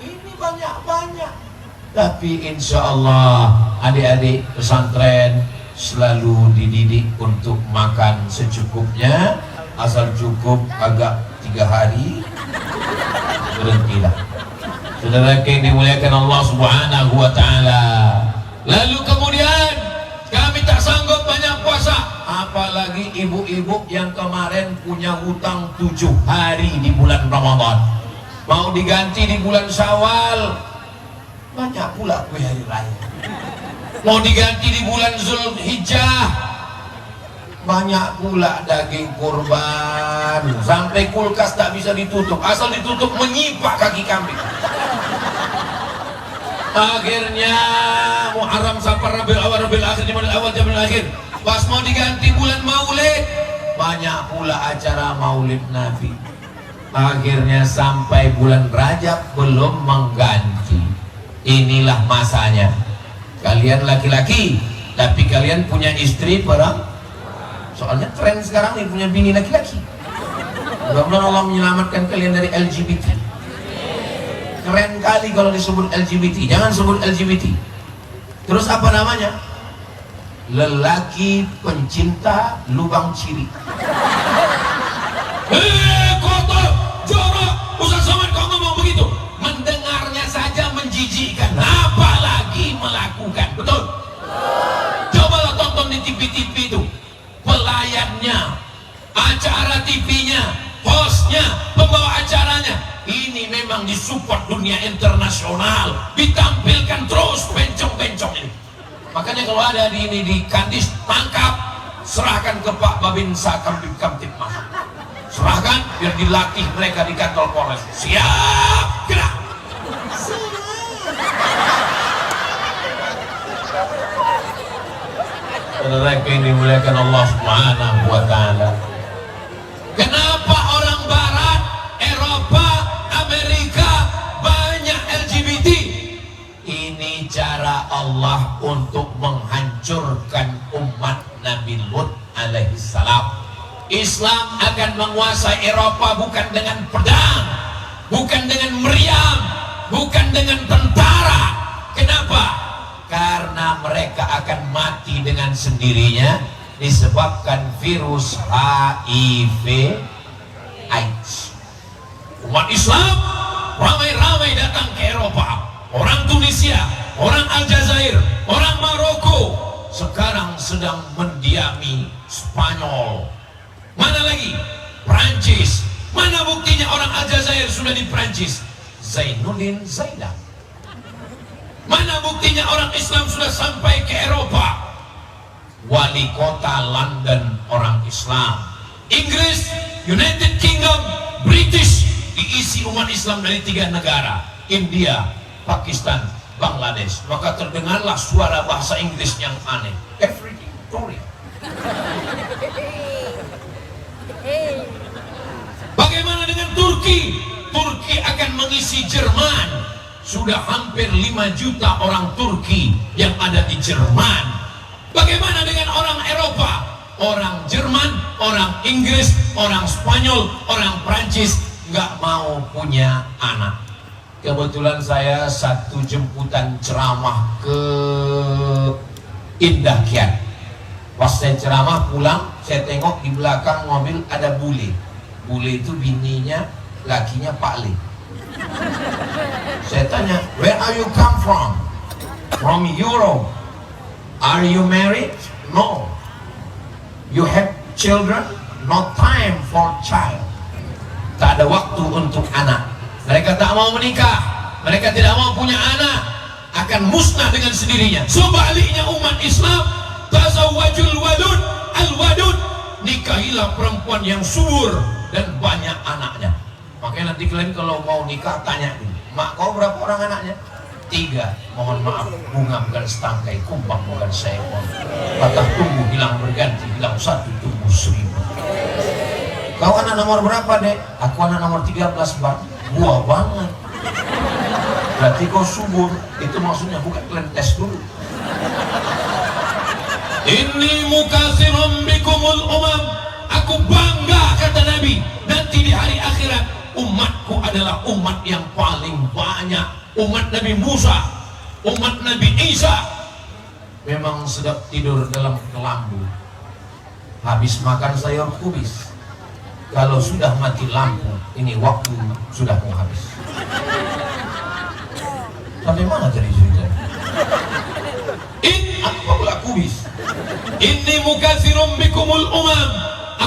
Ini banyak-banyak. Tapi insya Allah adik-adik pesantren selalu dididik untuk makan secukupnya, asal cukup agak 3 hari berhentilah. Saudara yang dimuliakan Allah Subhanahu wa Ta'ala. Lalu kemudian kami tak sanggup banyak puasa, apalagi ibu-ibu yang kemarin punya hutang 7 hari di bulan Ramadan, mau diganti di bulan Syawal, banyak pula kue hari raya. Mau diganti di bulan Zulhijjah, banyak pula daging kurban, sampai kulkas tak bisa ditutup, asal ditutup menyipak kaki kambing. Akhirnya Muharram, Safar, Rabiul Awal, Rabiul Akhir, Jumadil Awal, Jumadil Akhir, pas mau diganti bulan Maulid, banyak pula acara Maulid Nabi. Akhirnya sampai bulan Rajab belum mengganti. Inilah masanya. Kalian laki-laki, tapi kalian punya istri perempuan. Soalnya tren sekarang nih punya bini laki-laki. Mudah-mudahan Allah menyelamatkan kalian dari LGBT. Keren kali kalau disebut LGBT. Jangan sebut LGBT. Terus apa namanya? Lelaki pencinta lubang ciri. Kotor, jorok. Ustaz Somad kok ngomong begitu? Mendengarnya saja menjijikkan, apalagi melakukan. Betul? Cobalah tonton di TV-TV itu, pelayannya, acara TV-nya, hostnya, pembawa acaranya, ini memang disupport dunia internasional, ditampilkan terus bencong-bencong ini. Makanya kalau ada di ini di Kandis, tangkap, serahkan ke Pak Babinsa Kamtipmas, serahkan biar dilatih mereka di kantor Polres. Siap, gerak. Saudara yang dimuliakan Allah Subhanahu wa Ta'ala. Kenapa orang Barat, Eropa, Amerika banyak LGBT? Ini cara Allah untuk menghancurkan umat Nabi Lut alaihi salam. Islam akan menguasai Eropa bukan dengan pedang, bukan dengan meriam, bukan dengan tentara. Kenapa? Karena mereka akan mati dengan sendirinya disebabkan virus HIV AIDS. Umat Islam ramai-ramai datang ke Eropa. Orang Tunisia, orang Aljazair, orang Maroko, sekarang sedang mendiami Spanyol. Mana lagi? Prancis. Mana buktinya orang Aljazair sudah di Prancis? Zainuddin Zaidan. Mana buktinya orang Islam sudah sampai ke Eropa? Wali kota London orang Islam. Inggris, United Kingdom, British, diisi umat Islam dari 3 negara, India, Pakistan, Bangladesh. Maka terdengarlah suara bahasa Inggris yang aneh. Everything Tory. Bagaimana dengan Turki? Turki akan mengisi Jerman. Sudah hampir 5 juta orang Turki yang ada di Jerman. Bagaimana dengan orang Eropa? Orang Jerman, orang Inggris, orang Spanyol, orang Prancis nggak mau punya anak. Kebetulan saya satu jemputan ceramah ke Indah Kiat. Pas saya ceramah pulang, saya tengok di belakang mobil ada bule. Bule itu bininya, lakinya Pak Le. Saya tanya, where are you come from? From Europe. Are you married? No. You have children? No time for child. Tak ada waktu untuk anak. Mereka tak mau menikah, mereka tidak mau punya anak, akan musnah dengan sendirinya. Sebaliknya umat Islam, tazawwajul wadud al-wadud, nikahilah perempuan yang subur dan banyak anaknya. Makanya nanti kalian kalau mau nikah tanya dulu, mak kau berapa orang anaknya? 3. Mohon maaf, bunga bukan setangkai, kumbang bukan seekor. Patah tumbuh hilang berganti, hilang satu tumbuh 1000. Kau anak nomor berapa, Dek? Aku anak nomor 13, Bang. Buah banget. Berarti kau subur. Itu maksudnya, bukan kalian tes dulu. Inni mukasirun bikumul umam. Aku bangga, kata Nabi, nanti di hari akhirat umatku adalah umat yang paling banyak. Umat Nabi Musa, umat Nabi Isa memang sedap tidur dalam kelambu, habis makan sayur kubis. Kalau sudah mati lampu, ini waktu sudah mau habis. Sampai mana tadi cerita? Apa pula kubis? Inni mukatsirum bikumul umam.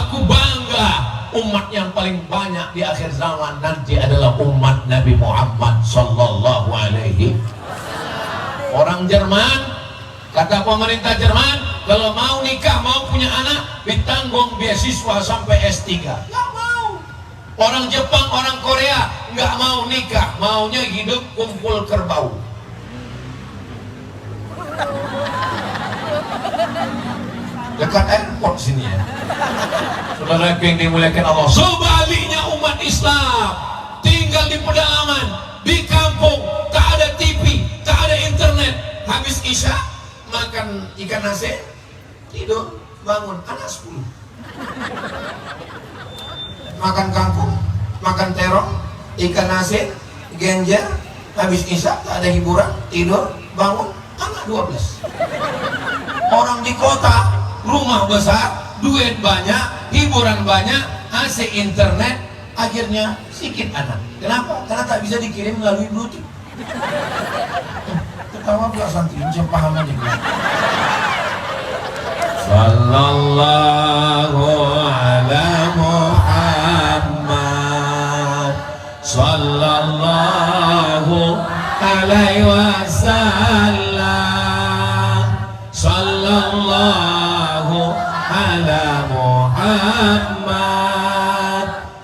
Aku bangga, umat yang paling banyak di akhir zaman nanti adalah umat Nabi Muhammad sallallahu alaihi. Orang Jerman, kata pemerintah Jerman, kalau mau nikah, mau punya anak, ditanggung beasiswa sampai S3. Nggak mau. Orang Jepang, orang Korea nggak mau nikah, maunya hidup kumpul kerbau. Dekat airport sini ya. Saudara yang dimuliakan Allah. Sebaliknya umat Islam tinggal di pedalaman, di kampung, tak ada TV, tak ada internet. Habis Isya makan ikan asin, tidur, bangun, anak 10. Makan kangkung, makan terong, ikan asin, genjer. Habis Isya tak ada hiburan, tidur, bangun, anak 12. Orang di kota, rumah besar, duit banyak, hiburan banyak, AC internet, akhirnya sedikit anak. Kenapa? Karena tak bisa dikirim melalui Bluetooth. Ketawa pula santri, macam paham aja. Sallallahu ala Muhammad, sallallahu alaihi wasallam, sallallahu ala Muhammad,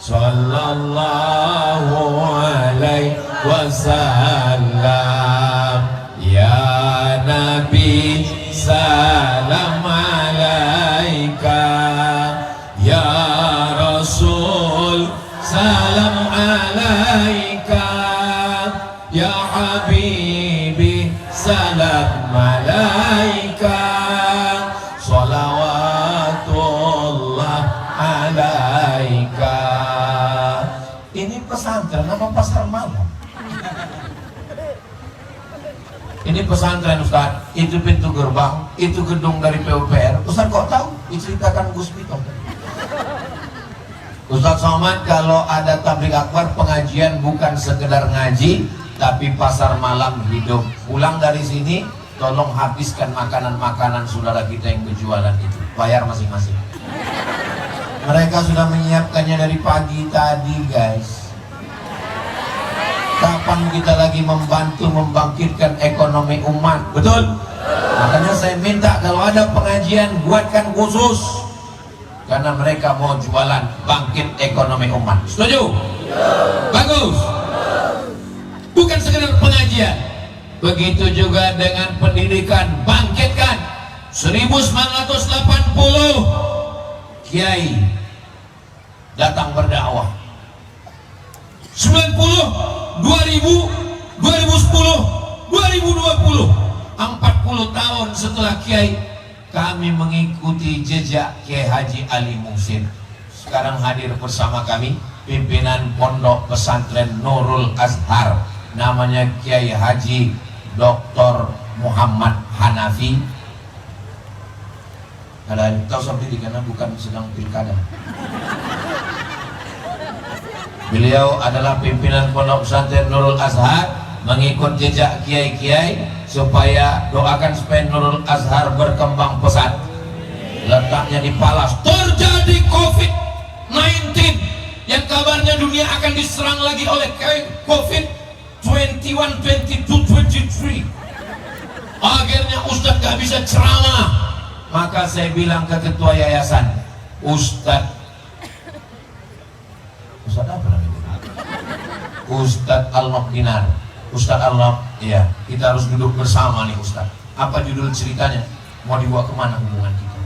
sallallahu alaihi wasallam. Ya Nabi salam alaika, ya Rasul salam alaika, ya Habibi salam alaika, salawatullah alaika. Ini pesantren apa pasar malam? Ini pesantren Ustaz, itu pintu gerbang, itu gedung dari PUPR. Ustaz kok tahu? Diceritakan Gus Bito. Ustaz Somad, kalau ada tabligh akbar pengajian bukan sekedar ngaji, tapi pasar malam hidup. Pulang dari sini, tolong habiskan makanan-makanan saudara kita yang berjualan itu. Bayar masing-masing. Mereka sudah menyiapkannya dari pagi tadi, guys. Kapan kita lagi membantu membangkitkan ekonomi umat? Betul? Makanya saya minta kalau ada pengajian buatkan khusus, karena mereka mau jualan bangkit ekonomi umat. Setuju? Bagus. Bukan sekedar pengajian. Begitu juga dengan pendidikan, bangkitkan. 1980 Kiai datang berdakwah. 90, 2000, 2010, 2020, 40 tahun setelah Kiai, kami mengikuti jejak Kiai Haji Ali Muhsin. Sekarang hadir bersama kami pimpinan Pondok Pesantren Nurul Azhar, namanya Kiai Haji Dr. Muhammad Hanafi. Ada tahu sampai di karena bukan sedang pilkada. Beliau adalah pimpinan Pondok Pesantren Nurul Azhar, mengikut jejak kiai-kiai supaya doakan supaya Nurul Azhar berkembang pesat. Letaknya di Palas. Terjadi COVID-19 yang kabarnya dunia akan diserang lagi oleh COVID 21, 22, 23. Akhirnya Ustadz gak bisa ceramah. Maka saya bilang ke ketua yayasan, Ustadz apa namanya? Ustadz Al-Nok Dinar. Ustadz Al-Nok, iya, kita harus duduk bersama nih Ustadz. Apa judul ceritanya? Mau dibawa kemana hubungan kita?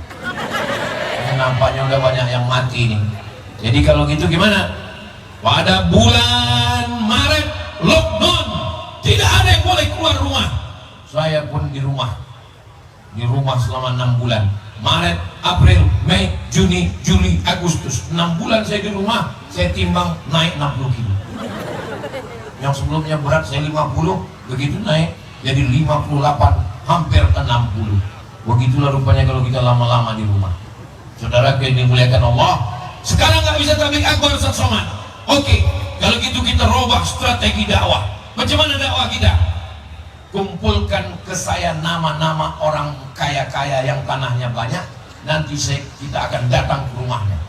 Ini nampaknya udah banyak yang mati nih. Jadi kalau gitu gimana? Pada bulan Maret lockdown, tidak ada yang boleh keluar rumah. Saya pun di rumah selama 6 bulan. Maret, April, Mei, Juni, Juli, Agustus, 6 bulan saya di rumah. Saya timbang naik 60 kilo. Yang sebelumnya berat saya 50, begitu naik jadi 58, hampir 60. Begitulah rupanya kalau kita lama-lama di rumah. Saudara yang dimuliakan Allah, sekarang nggak bisa tablik akbar Ustaz Somad. Oke, kalau gitu kita robah strategi dakwah. Macam mana dakwah kita? Kumpulkan ke saya nama-nama orang kaya-kaya yang tanahnya banyak. Nanti kita akan datang ke rumahnya.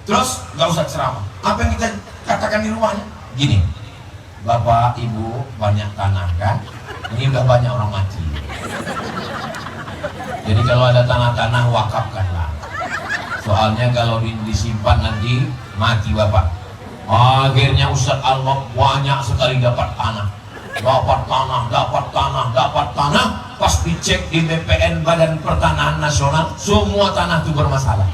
Terus nggak usah ceramah. Apa yang kita katakan di rumahnya? Gini, Bapak Ibu banyak tanah kan? Ini udah banyak orang mati. Jadi kalau ada tanah-tanah wakafkanlah. Soalnya kalau disimpan nanti mati Bapak. Akhirnya Ustadz Al-Nok banyak sekali dapat tanah. Dapat tanah. Pas dicek di BPN Badan Pertanahan Nasional, semua tanah itu bermasalah.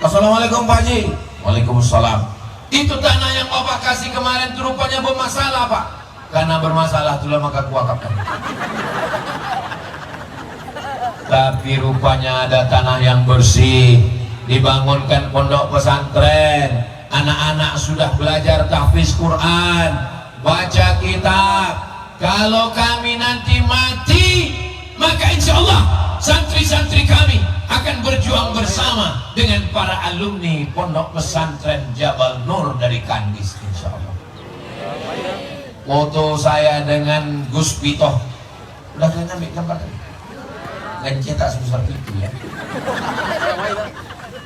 Assalamualaikum Pak Haji. Waalaikumsalam. Itu tanah yang Bapak kasih kemarin itu rupanya bermasalah Pak. Karena bermasalah itulah maka kuwakafkan. Tapi rupanya ada tanah yang bersih. Dibangunkan pondok pesantren. Anak-anak sudah belajar tahfiz Quran, baca kitab. Kalau kami nanti mati, maka insya Allah santri-santri kami akan berjuang bersama dengan para alumni pondok pesantren Jabal Nur dari Kandis, insya Allah. Foto saya dengan Gus Pitoh, udah kalian ambil gambar tadi? Dan cetak sebesar itu ya.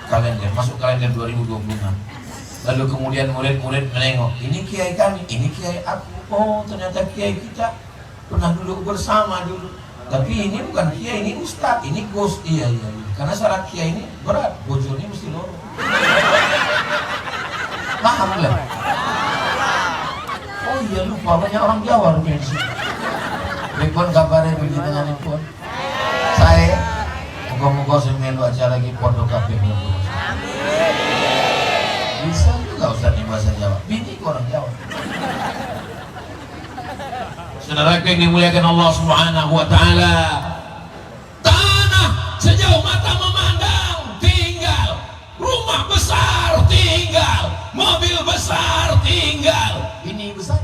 Kalender, masuk kalender 2026. Lalu kemudian murid-murid menengok, ini kiai kami, ini kiai aku. Oh ternyata kiai kita pernah duduk bersama dulu. Tapi ini bukan kiai, ini ustadz, ini Gus. Iya. Karena syarat kiai ini berat, bojone mesti loro. Paham lah? Oh iya lupa, banyak orang Jawa rupanya sih. Bepon kabarnya begini dengan Bepon. Saya, moga-moga saya melu acara lagi pondok KPM. Bisa juga Ustaz di bahasa Jawa. Bini orang Jawa. Saudara yang dimuliakan Allah Subhanahu wa taala. Tanah sejauh mata memandang tinggal, rumah besar tinggal, mobil besar tinggal. Ini besar.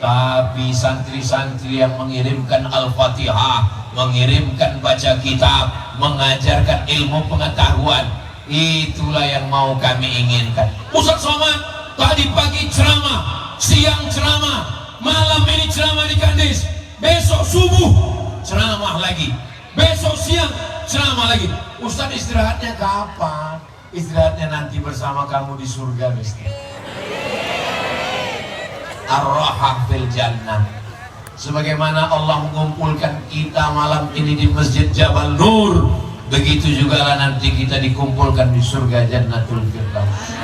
Tapi santri-santri yang mengirimkan Al-Fatihah, mengirimkan baca kitab, mengajarkan ilmu pengetahuan, itulah yang mau kami inginkan. Ustaz Somad tadi pagi ceramah, siang ceramah, malam ini ceramah di Kandis, besok subuh ceramah lagi, besok siang ceramah lagi. Ustaz istirahatnya kapan? Istirahatnya nanti bersama kamu di surga Mister. Ar-Rahah fil Jannah. Sebagaimana Allah mengumpulkan kita malam ini di Masjid Jabal Nur, begitu juga nanti kita dikumpulkan di surga Jannatul Firdaus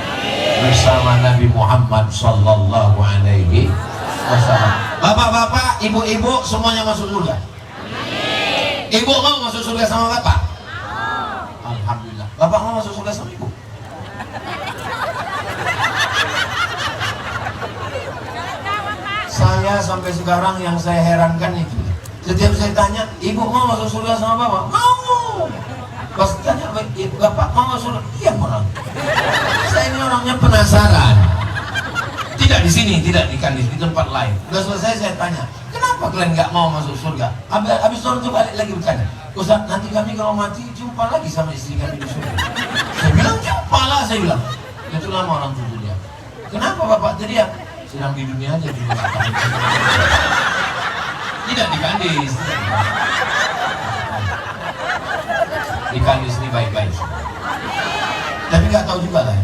bersama Nabi Muhammad sallallahu alaihi wasallam. Bapak-bapak, ibu-ibu semuanya masuk surga. Ibu mau masuk surga sama bapak? Alhamdulillah. Bapak mau masuk surga sama ibu? Saya sampai sekarang yang saya herankan itu, setiap saya tanya, ibu mau masuk surga sama bapak? Mau. Pas tanya, bapak mau masuk surga? Iya mau. Saya ini orangnya penasaran. Tidak di sini, tidak di Kandis, di tempat lain. Udah selesai saya tanya, kenapa kenapa kalian nggak mau masuk surga? Habis nonton itu balik lagi bertanya, Ustaz, nanti kami kalau mati jumpa lagi sama istri kami di surga. Saya bilang jumpa lah, saya bilang. Itu lama orang tutup dia. Kenapa bapak teriak? Sedang di dunia aja juga. Tidak dikandis. Dikandis ini baik-baik. Tapi nggak tahu juga lah.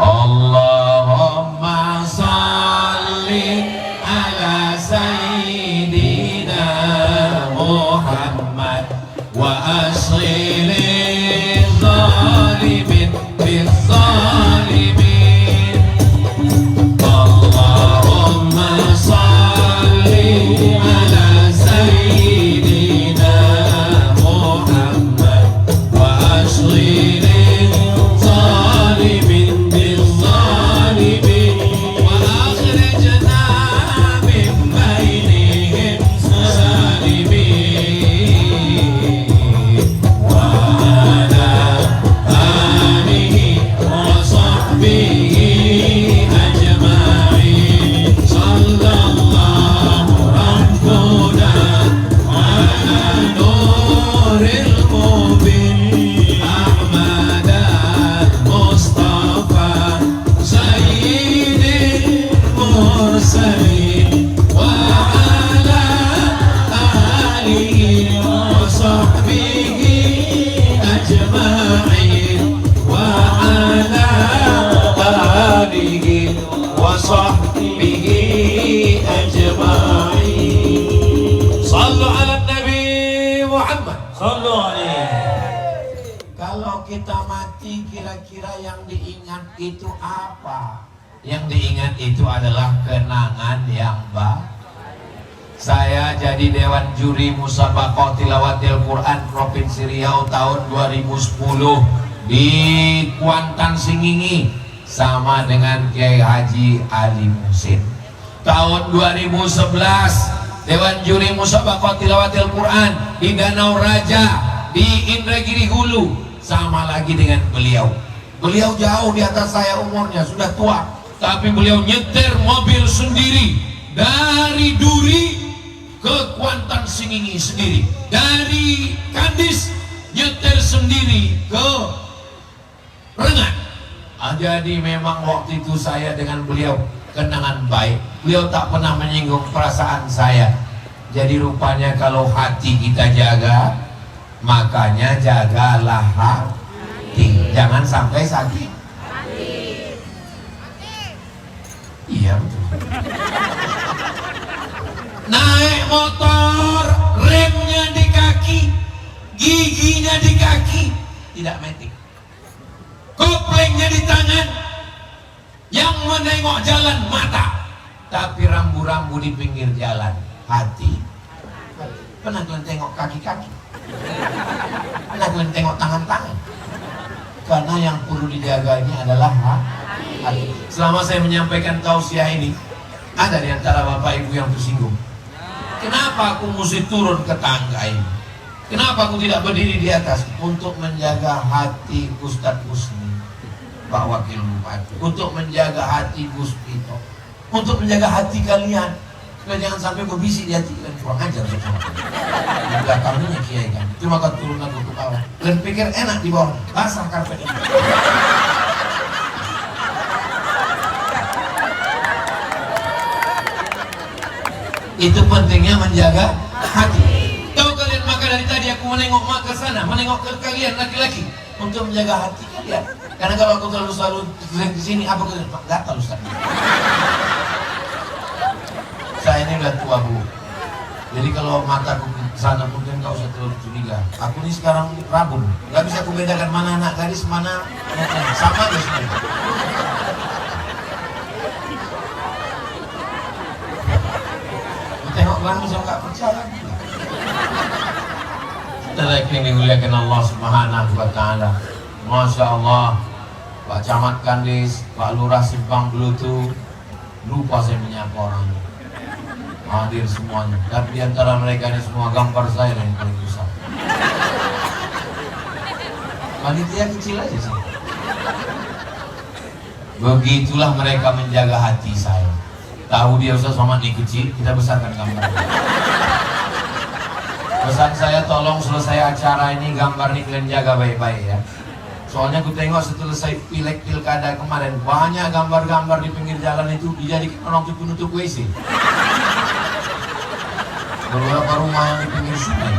Allahumma salli ala sayyidina Muhammad wa asghili zalimin bil zalimin. Allahumma salli ala sayyidina Muhammad wa asghili zalimin Kalau kita mati, kira-kira yang diingat itu apa? Yang diingat itu adalah kenangan yang baik. Saya jadi Dewan Juri Musabaqah Tilawatil Quran Provinsi Riau tahun 2010 di Kuantan Singingi sama dengan Kiai Haji Ali Musin. Tahun 2011 Dewan Juri Musabaqah Tilawatil Quran di Danau Raja di Indragiri Hulu sama lagi dengan beliau. Beliau jauh di atas saya umurnya, sudah tua, tapi beliau nyetir mobil sendiri dari Duri ke Kuantan Singingi sendiri, dari Kandis nyetir sendiri ke Rengat. Jadi memang waktu itu saya dengan beliau kenangan baik. Beliau tak pernah menyinggung perasaan saya. Jadi rupanya kalau hati kita jaga, makanya jagalah hati, jangan sampai sakit. Iya betul. Naik motor, remnya di kaki, giginya di kaki, tidak metik. Koplengnya di tangan, yang menengok jalan mata, tapi rambu-rambu di pinggir jalan hati. Pernah kalian tengok kaki-kaki? Pernah kalian tengok tangan-tangan? Karena yang perlu dijaga ini adalah hati. Selama saya menyampaikan tausiah ini, ada di antara bapak ibu yang tersinggung. Kenapa aku mesti turun ke tangga ini? Kenapa aku tidak berdiri di atas? Untuk menjaga hati Ustadz Husni, Pak Wakil Bupati, untuk menjaga hati Gus Pito, untuk menjaga hati kalian, supaya jangan sampai berbisik di hati kalian. Kurang ajar semua. Di belakangnya kiai kan, cuma kan turun aku ke bawah dan pikir enak di bawah, basah karpet ini. Itu pentingnya menjaga hati. Tahu kalian, maka dari tadi aku menengok mak ke sana, menengok ke kalian laki-laki untuk menjaga hati kalian. Karena kalau aku selalu di sini, apa kalian gatal Ustaz? Saya ini udah tua bu, jadi kalau mataku ke sana mungkin kau usah terlalu curiga. Aku ini sekarang rabun, nggak bisa aku bedakan mana anak gadis, mana anak sama aja semua. Tengok langsung saya nggak percaya. Saudara yang dimuliakan Allah Subhanahu wa Ta'ala, Masya Allah, Pak Camat Kandis, Pak Lurah Simpang Belutu, lupa saya menyapa orangnya. Hadir semuanya, dan diantara mereka ini semua gambar saya yang paling besar. Panitia kecil aja sih. Begitulah mereka menjaga hati saya. Tahu dia Ustaz Somad nih kecil, kita besarkan gambar. Pesan saya tolong selesai acara ini gambar nih kalian jaga baik-baik ya. Soalnya aku tengok selesai pilkada kemarin banyak gambar-gambar di pinggir jalan itu dijadikan orang untuk penutup WC. Beberapa rumah yang di pinggir sungai.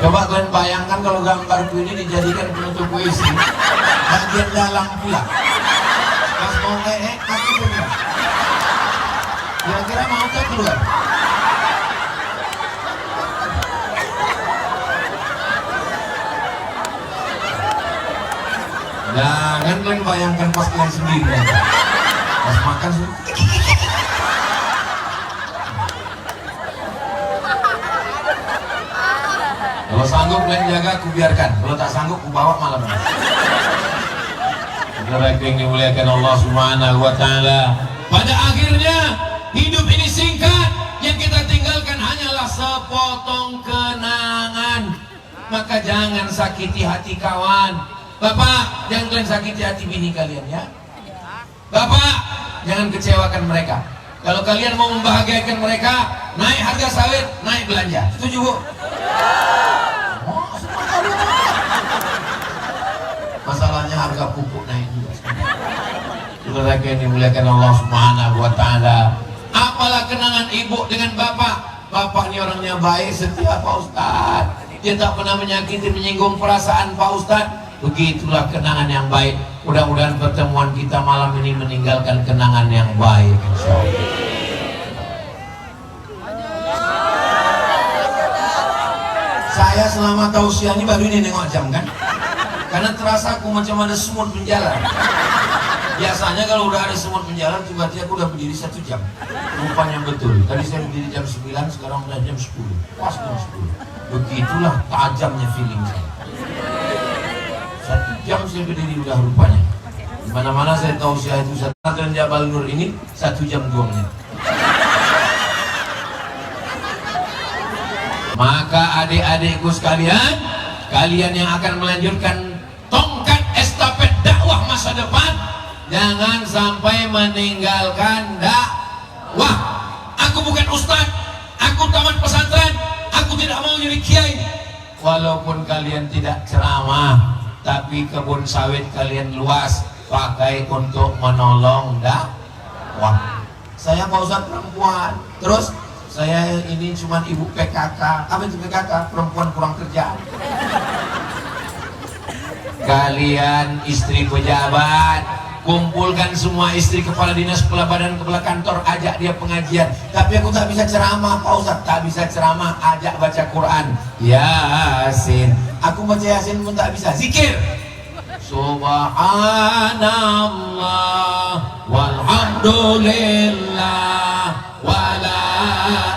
Coba kalian bayangkan kalau gambarku ini dijadikan penutup WC bagian dalam pula. Pas mau aku keluar. Kira-kira mau tak keluar? Jangan kalian bayangkan pas kalian sendiri ya. Pas makan sendiri. Kalau sanggup kalian jaga, aku biarkan. Kalau tak sanggup, aku bawa malam ini. Saudara yang dimuliakan Allah Subhanahu wa Ta'ala, pada akhirnya hidup ini singkat, yang kita tinggalkan hanyalah sepotong kenangan. Maka jangan sakiti hati kawan. Bapak, jangan kalian sakiti hati bini kalian ya. Bapak, jangan kecewakan mereka. Kalau kalian mau membahagiakan mereka, naik harga sawit, naik belanja. Setuju Bu? Masalahnya harga pupuk naik juga. Saudara yang dimuliakan Allah Subhanahu wa Ta'ala, apalah kenangan ibu dengan bapak. Bapak ini orangnya baik, setia Pak Ustadz. Dia tak pernah menyakiti, menyinggung perasaan Pak Ustadz. Begitulah kenangan yang baik. Mudah-mudahan pertemuan kita malam ini meninggalkan kenangan yang baik, insya Allah. Saya selama tausiah ini baru ini nengok jam kan, karena terasa aku macam ada semut menjalar. Biasanya kalau udah ada semut menjalar, tiba-tiba aku udah berdiri 1 jam. Rupanya betul. Tadi saya berdiri jam 9, sekarang udah jam 10. Pas jam 10. Begitulah tajamnya feeling saya. 1 jam saya berdiri udah rupanya. Dimana-mana saya tahu usia itu dan Jabal Nur ini 1 jam 2 menit. Maka adik-adikku sekalian, kalian yang akan melanjutkan tongkat estafet dakwah masa depan, jangan sampai meninggalkan dakwah. Aku bukan ustaz, aku tamat pesantren, aku tidak mau jadi kiai. Walaupun kalian tidak ceramah, tapi kebun sawit kalian luas, pakai untuk menolong dakwah. Saya Pak Ustaz perempuan, terus saya ini cuma ibu PKK. Apa itu PKK? Perempuan kurang kerjaan. Kalian istri pejabat, kumpulkan semua istri kepala dinas, kepala badan, kepala kantor, ajak dia pengajian. Tapi aku tak bisa ceramah Pak Ustaz. Tak bisa ceramah, ajak baca Quran, Yasin. Aku baca Yasin pun tak bisa. Zikir Subhanallah walhamdulillah wala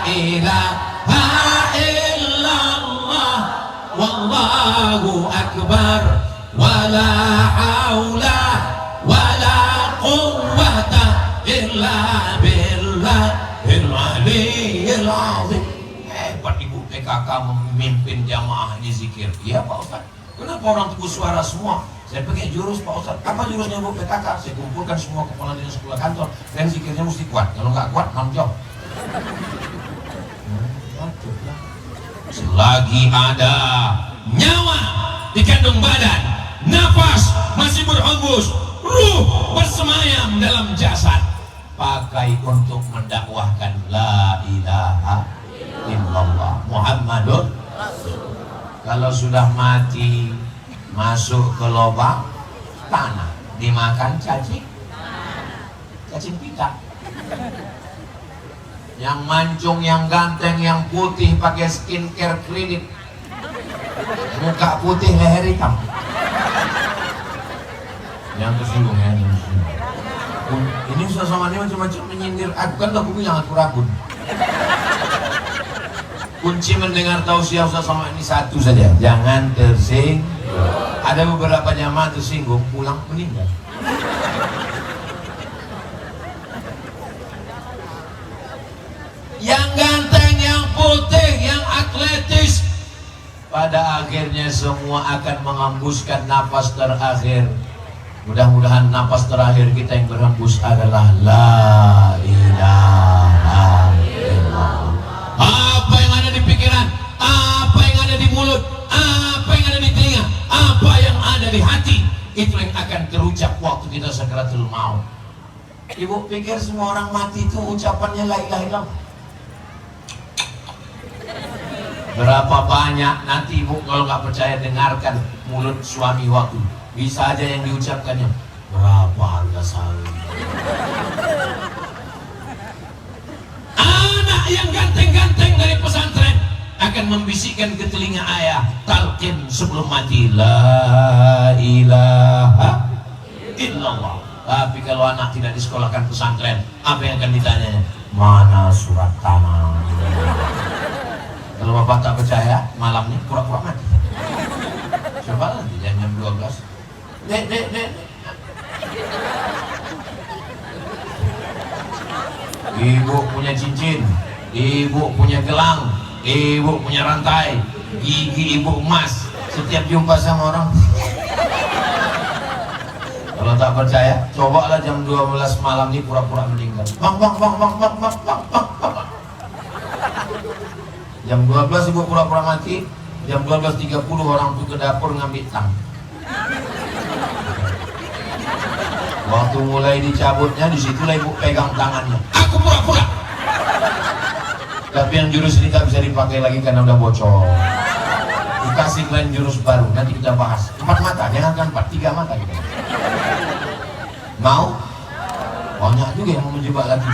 ilaha illallah wallahu akbar wala haula wala quwwata illa billahil aliyyil azim. Hebat ibu PKK memimpin jamaah di zikir. Iya Pak Ustaz. Kenapa orang teguh suara semua? Saya pakai jurus Pak Ustaz. Apa jurusnya Bu PKK? Saya kumpulkan semua kepala dinas, kepala kantor, dan zikirnya mesti kuat. Kalau nggak kuat, manjok. Selagi ada nyawa di kandung badan, nafas masih berhembus, ruh bersemayam dalam jasad, pakai untuk mendakwahkan la ilaha illallah Muhammadur Rasul. Kalau sudah mati, masuk ke lubang tanah, dimakan cacing pita. Yang mancung, yang ganteng, yang putih pakai skincare kredit, muka putih leher hitam. Yang tersinggung ya, ini susah sama dia macam-macam menyindir aku, kan aku bilang aku ragun. Kunci mendengar tausiah Ustaz Somad ini satu saja, jangan tersinggung. Ada beberapa jamaah tersinggung, pulang meninggal. Yang ganteng, yang putih, yang atletis, pada akhirnya semua akan menghembuskan nafas terakhir. Mudah-mudahan nafas terakhir kita yang berhembus adalah la ilaha ada di hati, itu yang akan terucap waktu kita sakaratul maut. Ibu pikir semua orang mati itu ucapannya la ilaha illallah? Berapa banyak nanti ibu kalau nggak percaya dengarkan mulut suami waktu bisa aja yang diucapkannya, berapa harga sawi? Anak yang ganteng-ganteng dari pesantren akan membisikkan ke telinga ayah talqin sebelum mati, la ilaha illallah. Tapi kalau anak tidak disekolahkan pesantren, apa yang akan ditanya? Mana surat tanah? Kalau bapak tak percaya, malamnya pura-pura mati. Coba nanti jam 12. Dek. Ibu punya cincin, ibu punya gelang, ibu punya rantai, gigi ibu emas. Setiap jumpa sama orang, kalau tak percaya, cobalah jam 12 malam ini pura-pura meninggal. Bang. Jam 12 ibu pura-pura mati, jam 12.30 orang tuh ke dapur ngambil tang. Waktu mulai dicabutnya, disitulah ibu pegang tangannya. Aku pura-pura. Tapi yang jurus ini tak bisa dipakai lagi karena udah bocor. Dikasih kalian jurus baru, nanti kita bahas. 4 mata, jangan kan 4, 3 mata gitu. Mau? Banyak juga yang mau menjebak lagi.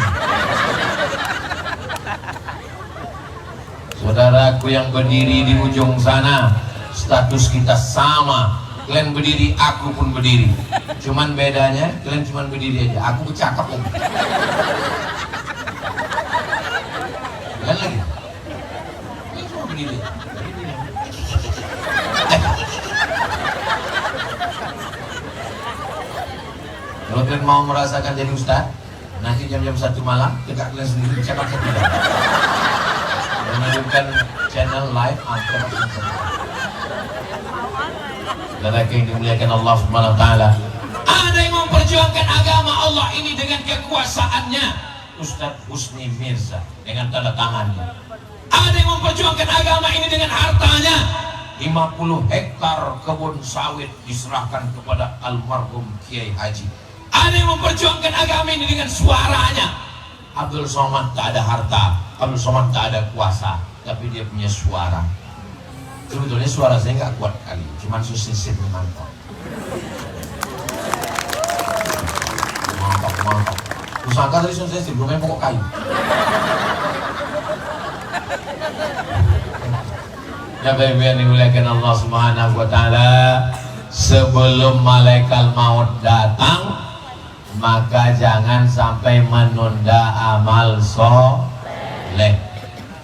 Saudaraku yang berdiri di ujung sana, status kita sama. Kalian berdiri, aku pun berdiri. Cuman bedanya, kalian cuman berdiri aja. Aku bercakap lagi. Kalian lagi? Kalian cuma berdiri. Kalau kalian mau merasakan jadi ustaz, nanti jam-jam 1 malam, dekat kalian sendiri, cakap sendiri. Menunjukkan channel live antara lelaki yang dimuliakan Allah Subhanahu wa taala. Ada yang memperjuangkan agama Allah ini dengan kekuasaannya, Ustadz Husni Mirza dengan tanda tangannya. Ada yang memperjuangkan agama ini dengan hartanya. 50 hektar kebun sawit diserahkan kepada almarhum Kiai Haji. Ada yang memperjuangkan agama ini dengan suaranya. Abdul Somad tak ada harta, Abdul Somad tak ada kuasa, tapi dia punya suara. Sebetulnya suara saya nggak kuat kali, cuman susisir mantap. Mantap. Usangka tadi susisir, belum main pokok kayu. Ya baik yang dimuliakan Allah Subhanahu wa taala, sebelum malaikat maut datang, maka jangan sampai menunda amal soleh.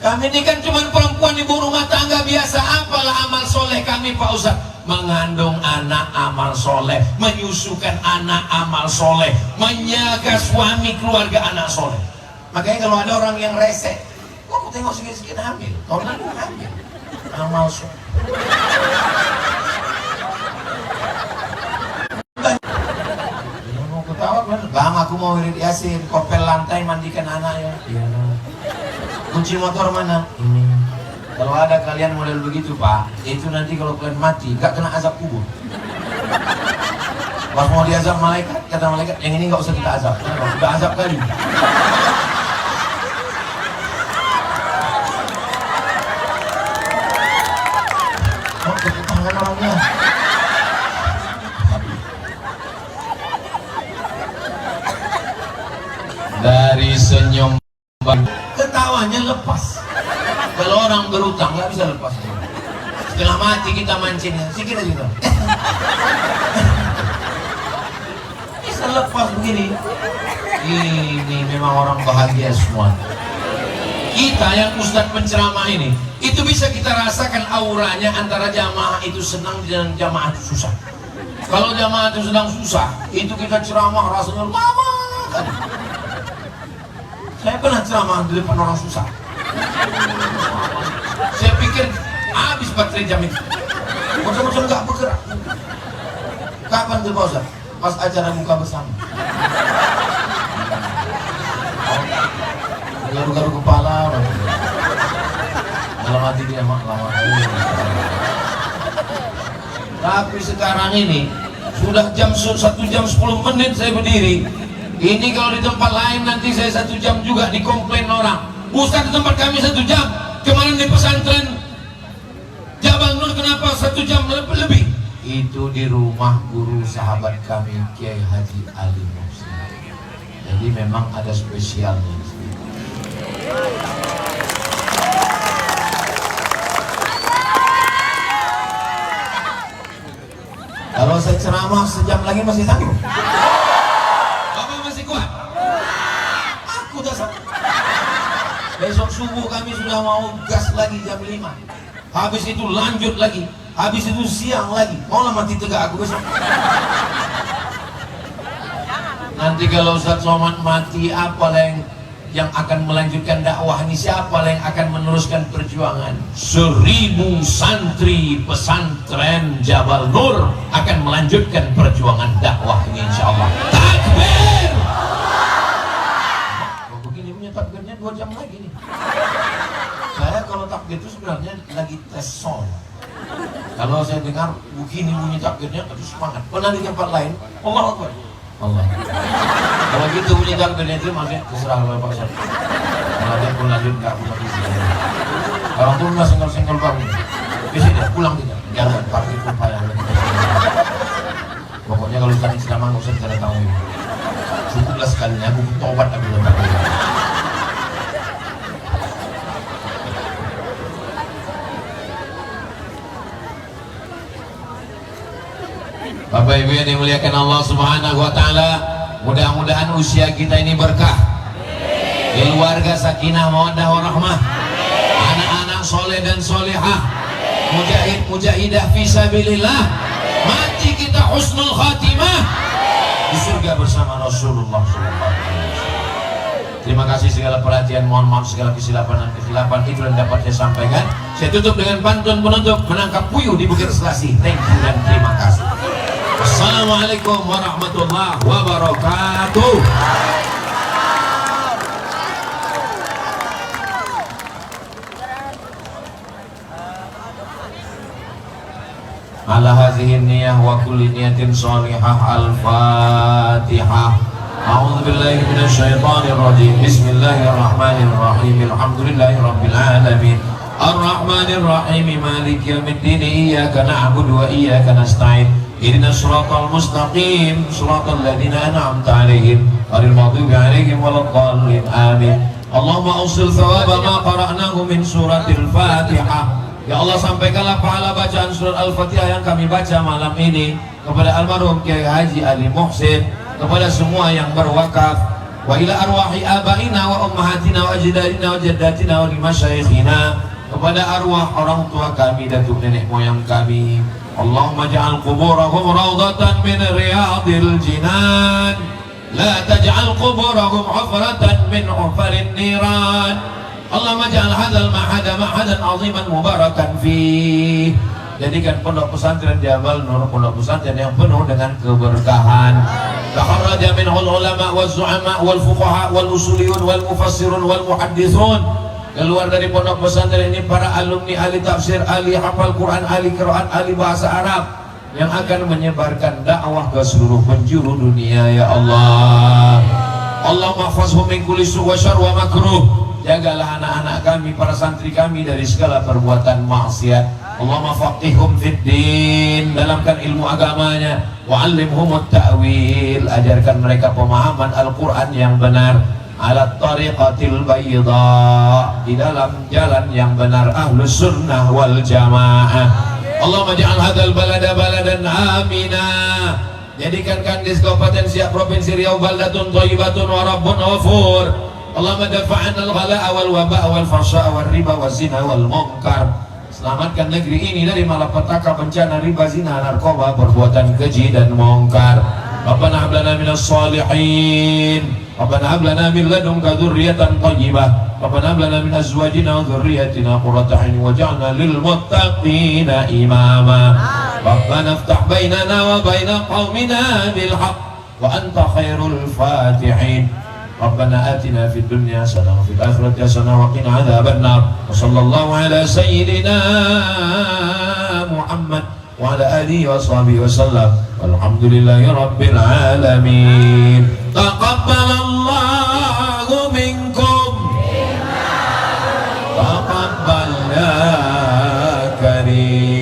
Kami ini kan cuma perempuan ibu rumah tangga biasa. Apalah amal soleh kami Pak Ustaz? Mengandung anak amal soleh, menyusukan anak amal soleh, menjaga suami keluarga anak soleh. Makanya kalau ada orang yang resek, aku tengok sedikit-sedikit hamil, tahun lalu hamil, amal soleh. Bang, aku mau wirid yasin, kopel lantai mandikan anaknya. Iya. Kunci motor mana? Ini. Kalau ada kalian model begitu Pak, itu nanti kalau kalian mati gak kena azab kubur. Pas mau diazab malaikat, kata malaikat, yang ini gak usah kita azab. Udah azab kali. Oh, tepuk tangan orangnya. Dari senyum ketawanya lepas. Kalau orang berutang nggak bisa lepas. Setelah mati kita mancingnya sikit aja gitu. Bisa lepas begini. Ini memang orang bahagia semua. Kita yang ustadz penceramah ini, itu bisa kita rasakan auranya antara jamaah itu senang dan jamaah itu susah. Kalau jamaah itu sedang susah, itu kita ceramah rasanya lama kan. Saya pernah ceramah di depan orang susah. Saya pikir habis baterai jam itu. Macam-macam nggak bergerak. Kapan tuh Pak Ustaz? Pas acara buka bersama. Garuk-garuk kepala. Dalam hati dia mak lama. Tapi sekarang ini sudah jam 1 jam 10 menit saya berdiri. Ini kalau di tempat lain nanti saya 1 jam juga dikomplain orang. Ustaz, di tempat kami 1 jam. Kemarin di pesantren Jabal Nur kenapa 1 jam lebih? Itu di rumah guru sahabat kami Kiai Haji Ali Muhsin. Jadi memang ada spesialnya. Kalau saya ceramah sejam lagi masih sanggup? Bapak masih kuat? Aku udah sanggup. Besok subuh kami sudah mau gas lagi jam 5. Habis itu lanjut lagi. Habis itu siang lagi. Mau lah mati tegak aku besok. Nanti kalau Ustaz Somad mati, apa yang akan melanjutkan dakwah ini? Siapa yang akan meneruskan perjuangan? 1000 santri pesantren Jabal Nur akan melanjutkan perjuangan dakwah ini, insyaallah. Takbir! Begini punya takbirnya 2 jam lagi nih. Saya kalau takbir itu sebenarnya lagi tes sound. Kalau saya dengar begini bunyi takbirnya, aduh semangat. Pernah di tempat lain, Allahu Akbar. Allah. Kalau gitu bunyi takbirnya itu maksudnya terserah Bapak Ustaz. Kalau dia pun lanjut nggak punya isi. Orang tuh nggak senggol-senggol bangun. Bisa dia pulang tidak. Jangan parkir pun payah. Pokoknya kalau Ustaz ceramah nggak usah kita tahu. Cukuplah sekalinya aku tobat aku lepas. Bapak Ibu yang dimuliakan Allah Subhanahu wa taala, mudah-mudahan usia kita ini berkah. Keluarga sakinah mawaddah warahmah. Anak-anak soleh dan solehah. Mujahid mujahidah fisabilillah. Mati kita husnul khatimah di surga bersama Rasulullah SAW. Terima kasih segala perhatian, mohon maaf segala kesilapan dan kekhilapan itu yang dapat saya sampaikan. Saya tutup dengan pantun penutup, menangkap puyuh di Bukit Selasih. Thank you dan terima kasih. Assalamualaikum warahmatullahi wabarakatuh. Ala hadhihi niyah wa kulli niyatin shalihah. Al-Fatihah. A'udzu billahi minasy syaithanir rajim. Bismillahirrahmanirrahim. Alhamdulillahi rabbil alamin. Ar-Rahmanir Rahim. Maliki yaumiddin. Iyyaka na'budu wa iyyaka nasta'in. Ihdinas siratal mustaqim, siratal ladzina an'amta 'alaihim, ghairil maghdubi 'alaihim waladdallin. Amin. Allahumma awsil thawaba ma qara'nahu min suratil Fatihah. Ya Allah, sampaikanlah pahala bacaan surat Al-Fatihah yang kami baca malam ini kepada almarhum Kiai Haji Ali Muhsin, kepada semua yang berwakaf, wa ila arwahi abaina wa ummahatina wa ajdadina wa jaddatina wa limasyayikhina, kepada arwah orang tua kami, datuk nenek moyang kami. Allahumma ja'al quburahum rawdatan min riyadil jinan, la taj'al quburahum hufratan min hufarin niran. Allahumma ja'al hadzal ma'hada ma'hadan 'aziman mubarakan fih. Jadikan pondok pesantren Jabal Nur pondok pesantren yang penuh dengan keberkahan. Takharraja minhul ulama waz zu'ama wal fuqaha wal usuliyun wal mufassirun wal muhadditsun. Keluar dari pondok pesantren ini para alumni, ahli tafsir, ahli hafal Quran, ahli qiraat, ahli bahasa Arab yang akan menyebarkan dakwah ke seluruh penjuru dunia. Ya Allah, Allahumma mahfazhum min kulli su' wa syarr wa makruh. Jagalah anak-anak kami, para santri kami dari segala perbuatan maksiat. Allahumma faqihhum fid din, dalamkan ilmu agamanya. Wa 'allimhumut ta'wil, ajarkan mereka pemahaman Al-Qur'an yang benar. Ala tariqatil bayda, di dalam jalan yang benar, ahlus sunnah wal jamaah. Allahumma ja'al hadzal balada baladan amina. Jadikan Kandis Kabupaten Siak Provinsi Riau baldatun thayyibatun wa rabbun ghafur. Allahumma dafa'an al-ghala' wal waba' wal fahsya' wal riba wal zina wal munkar. Selamatkan negeri ini dari malapetaka, bencana, riba, zina, narkoba, perbuatan keji dan munkar. Rabbana hab lana minas shalihin. Rabbana hab lana min ladunka dzurriyyatan thayyibah. Rabbana hab lana min azwajina wa dzurriyyatina qurrata a'yun waj'alna lil muttaqina imama. Rabbana iftah bainana wa baina qaumina bil haqq wa anta khairul fatihin. Rabbana atina fid dunya hasanah wa fil akhirati hasanah wa qina adzaban nar. Wa sallallahu ala sayyidina Muhammad wa ala alihi wa sahbihi wasallam. Walhamdulillahi rabbil alamin. Taqabbalallahu minkum. Taqabbal ya karim.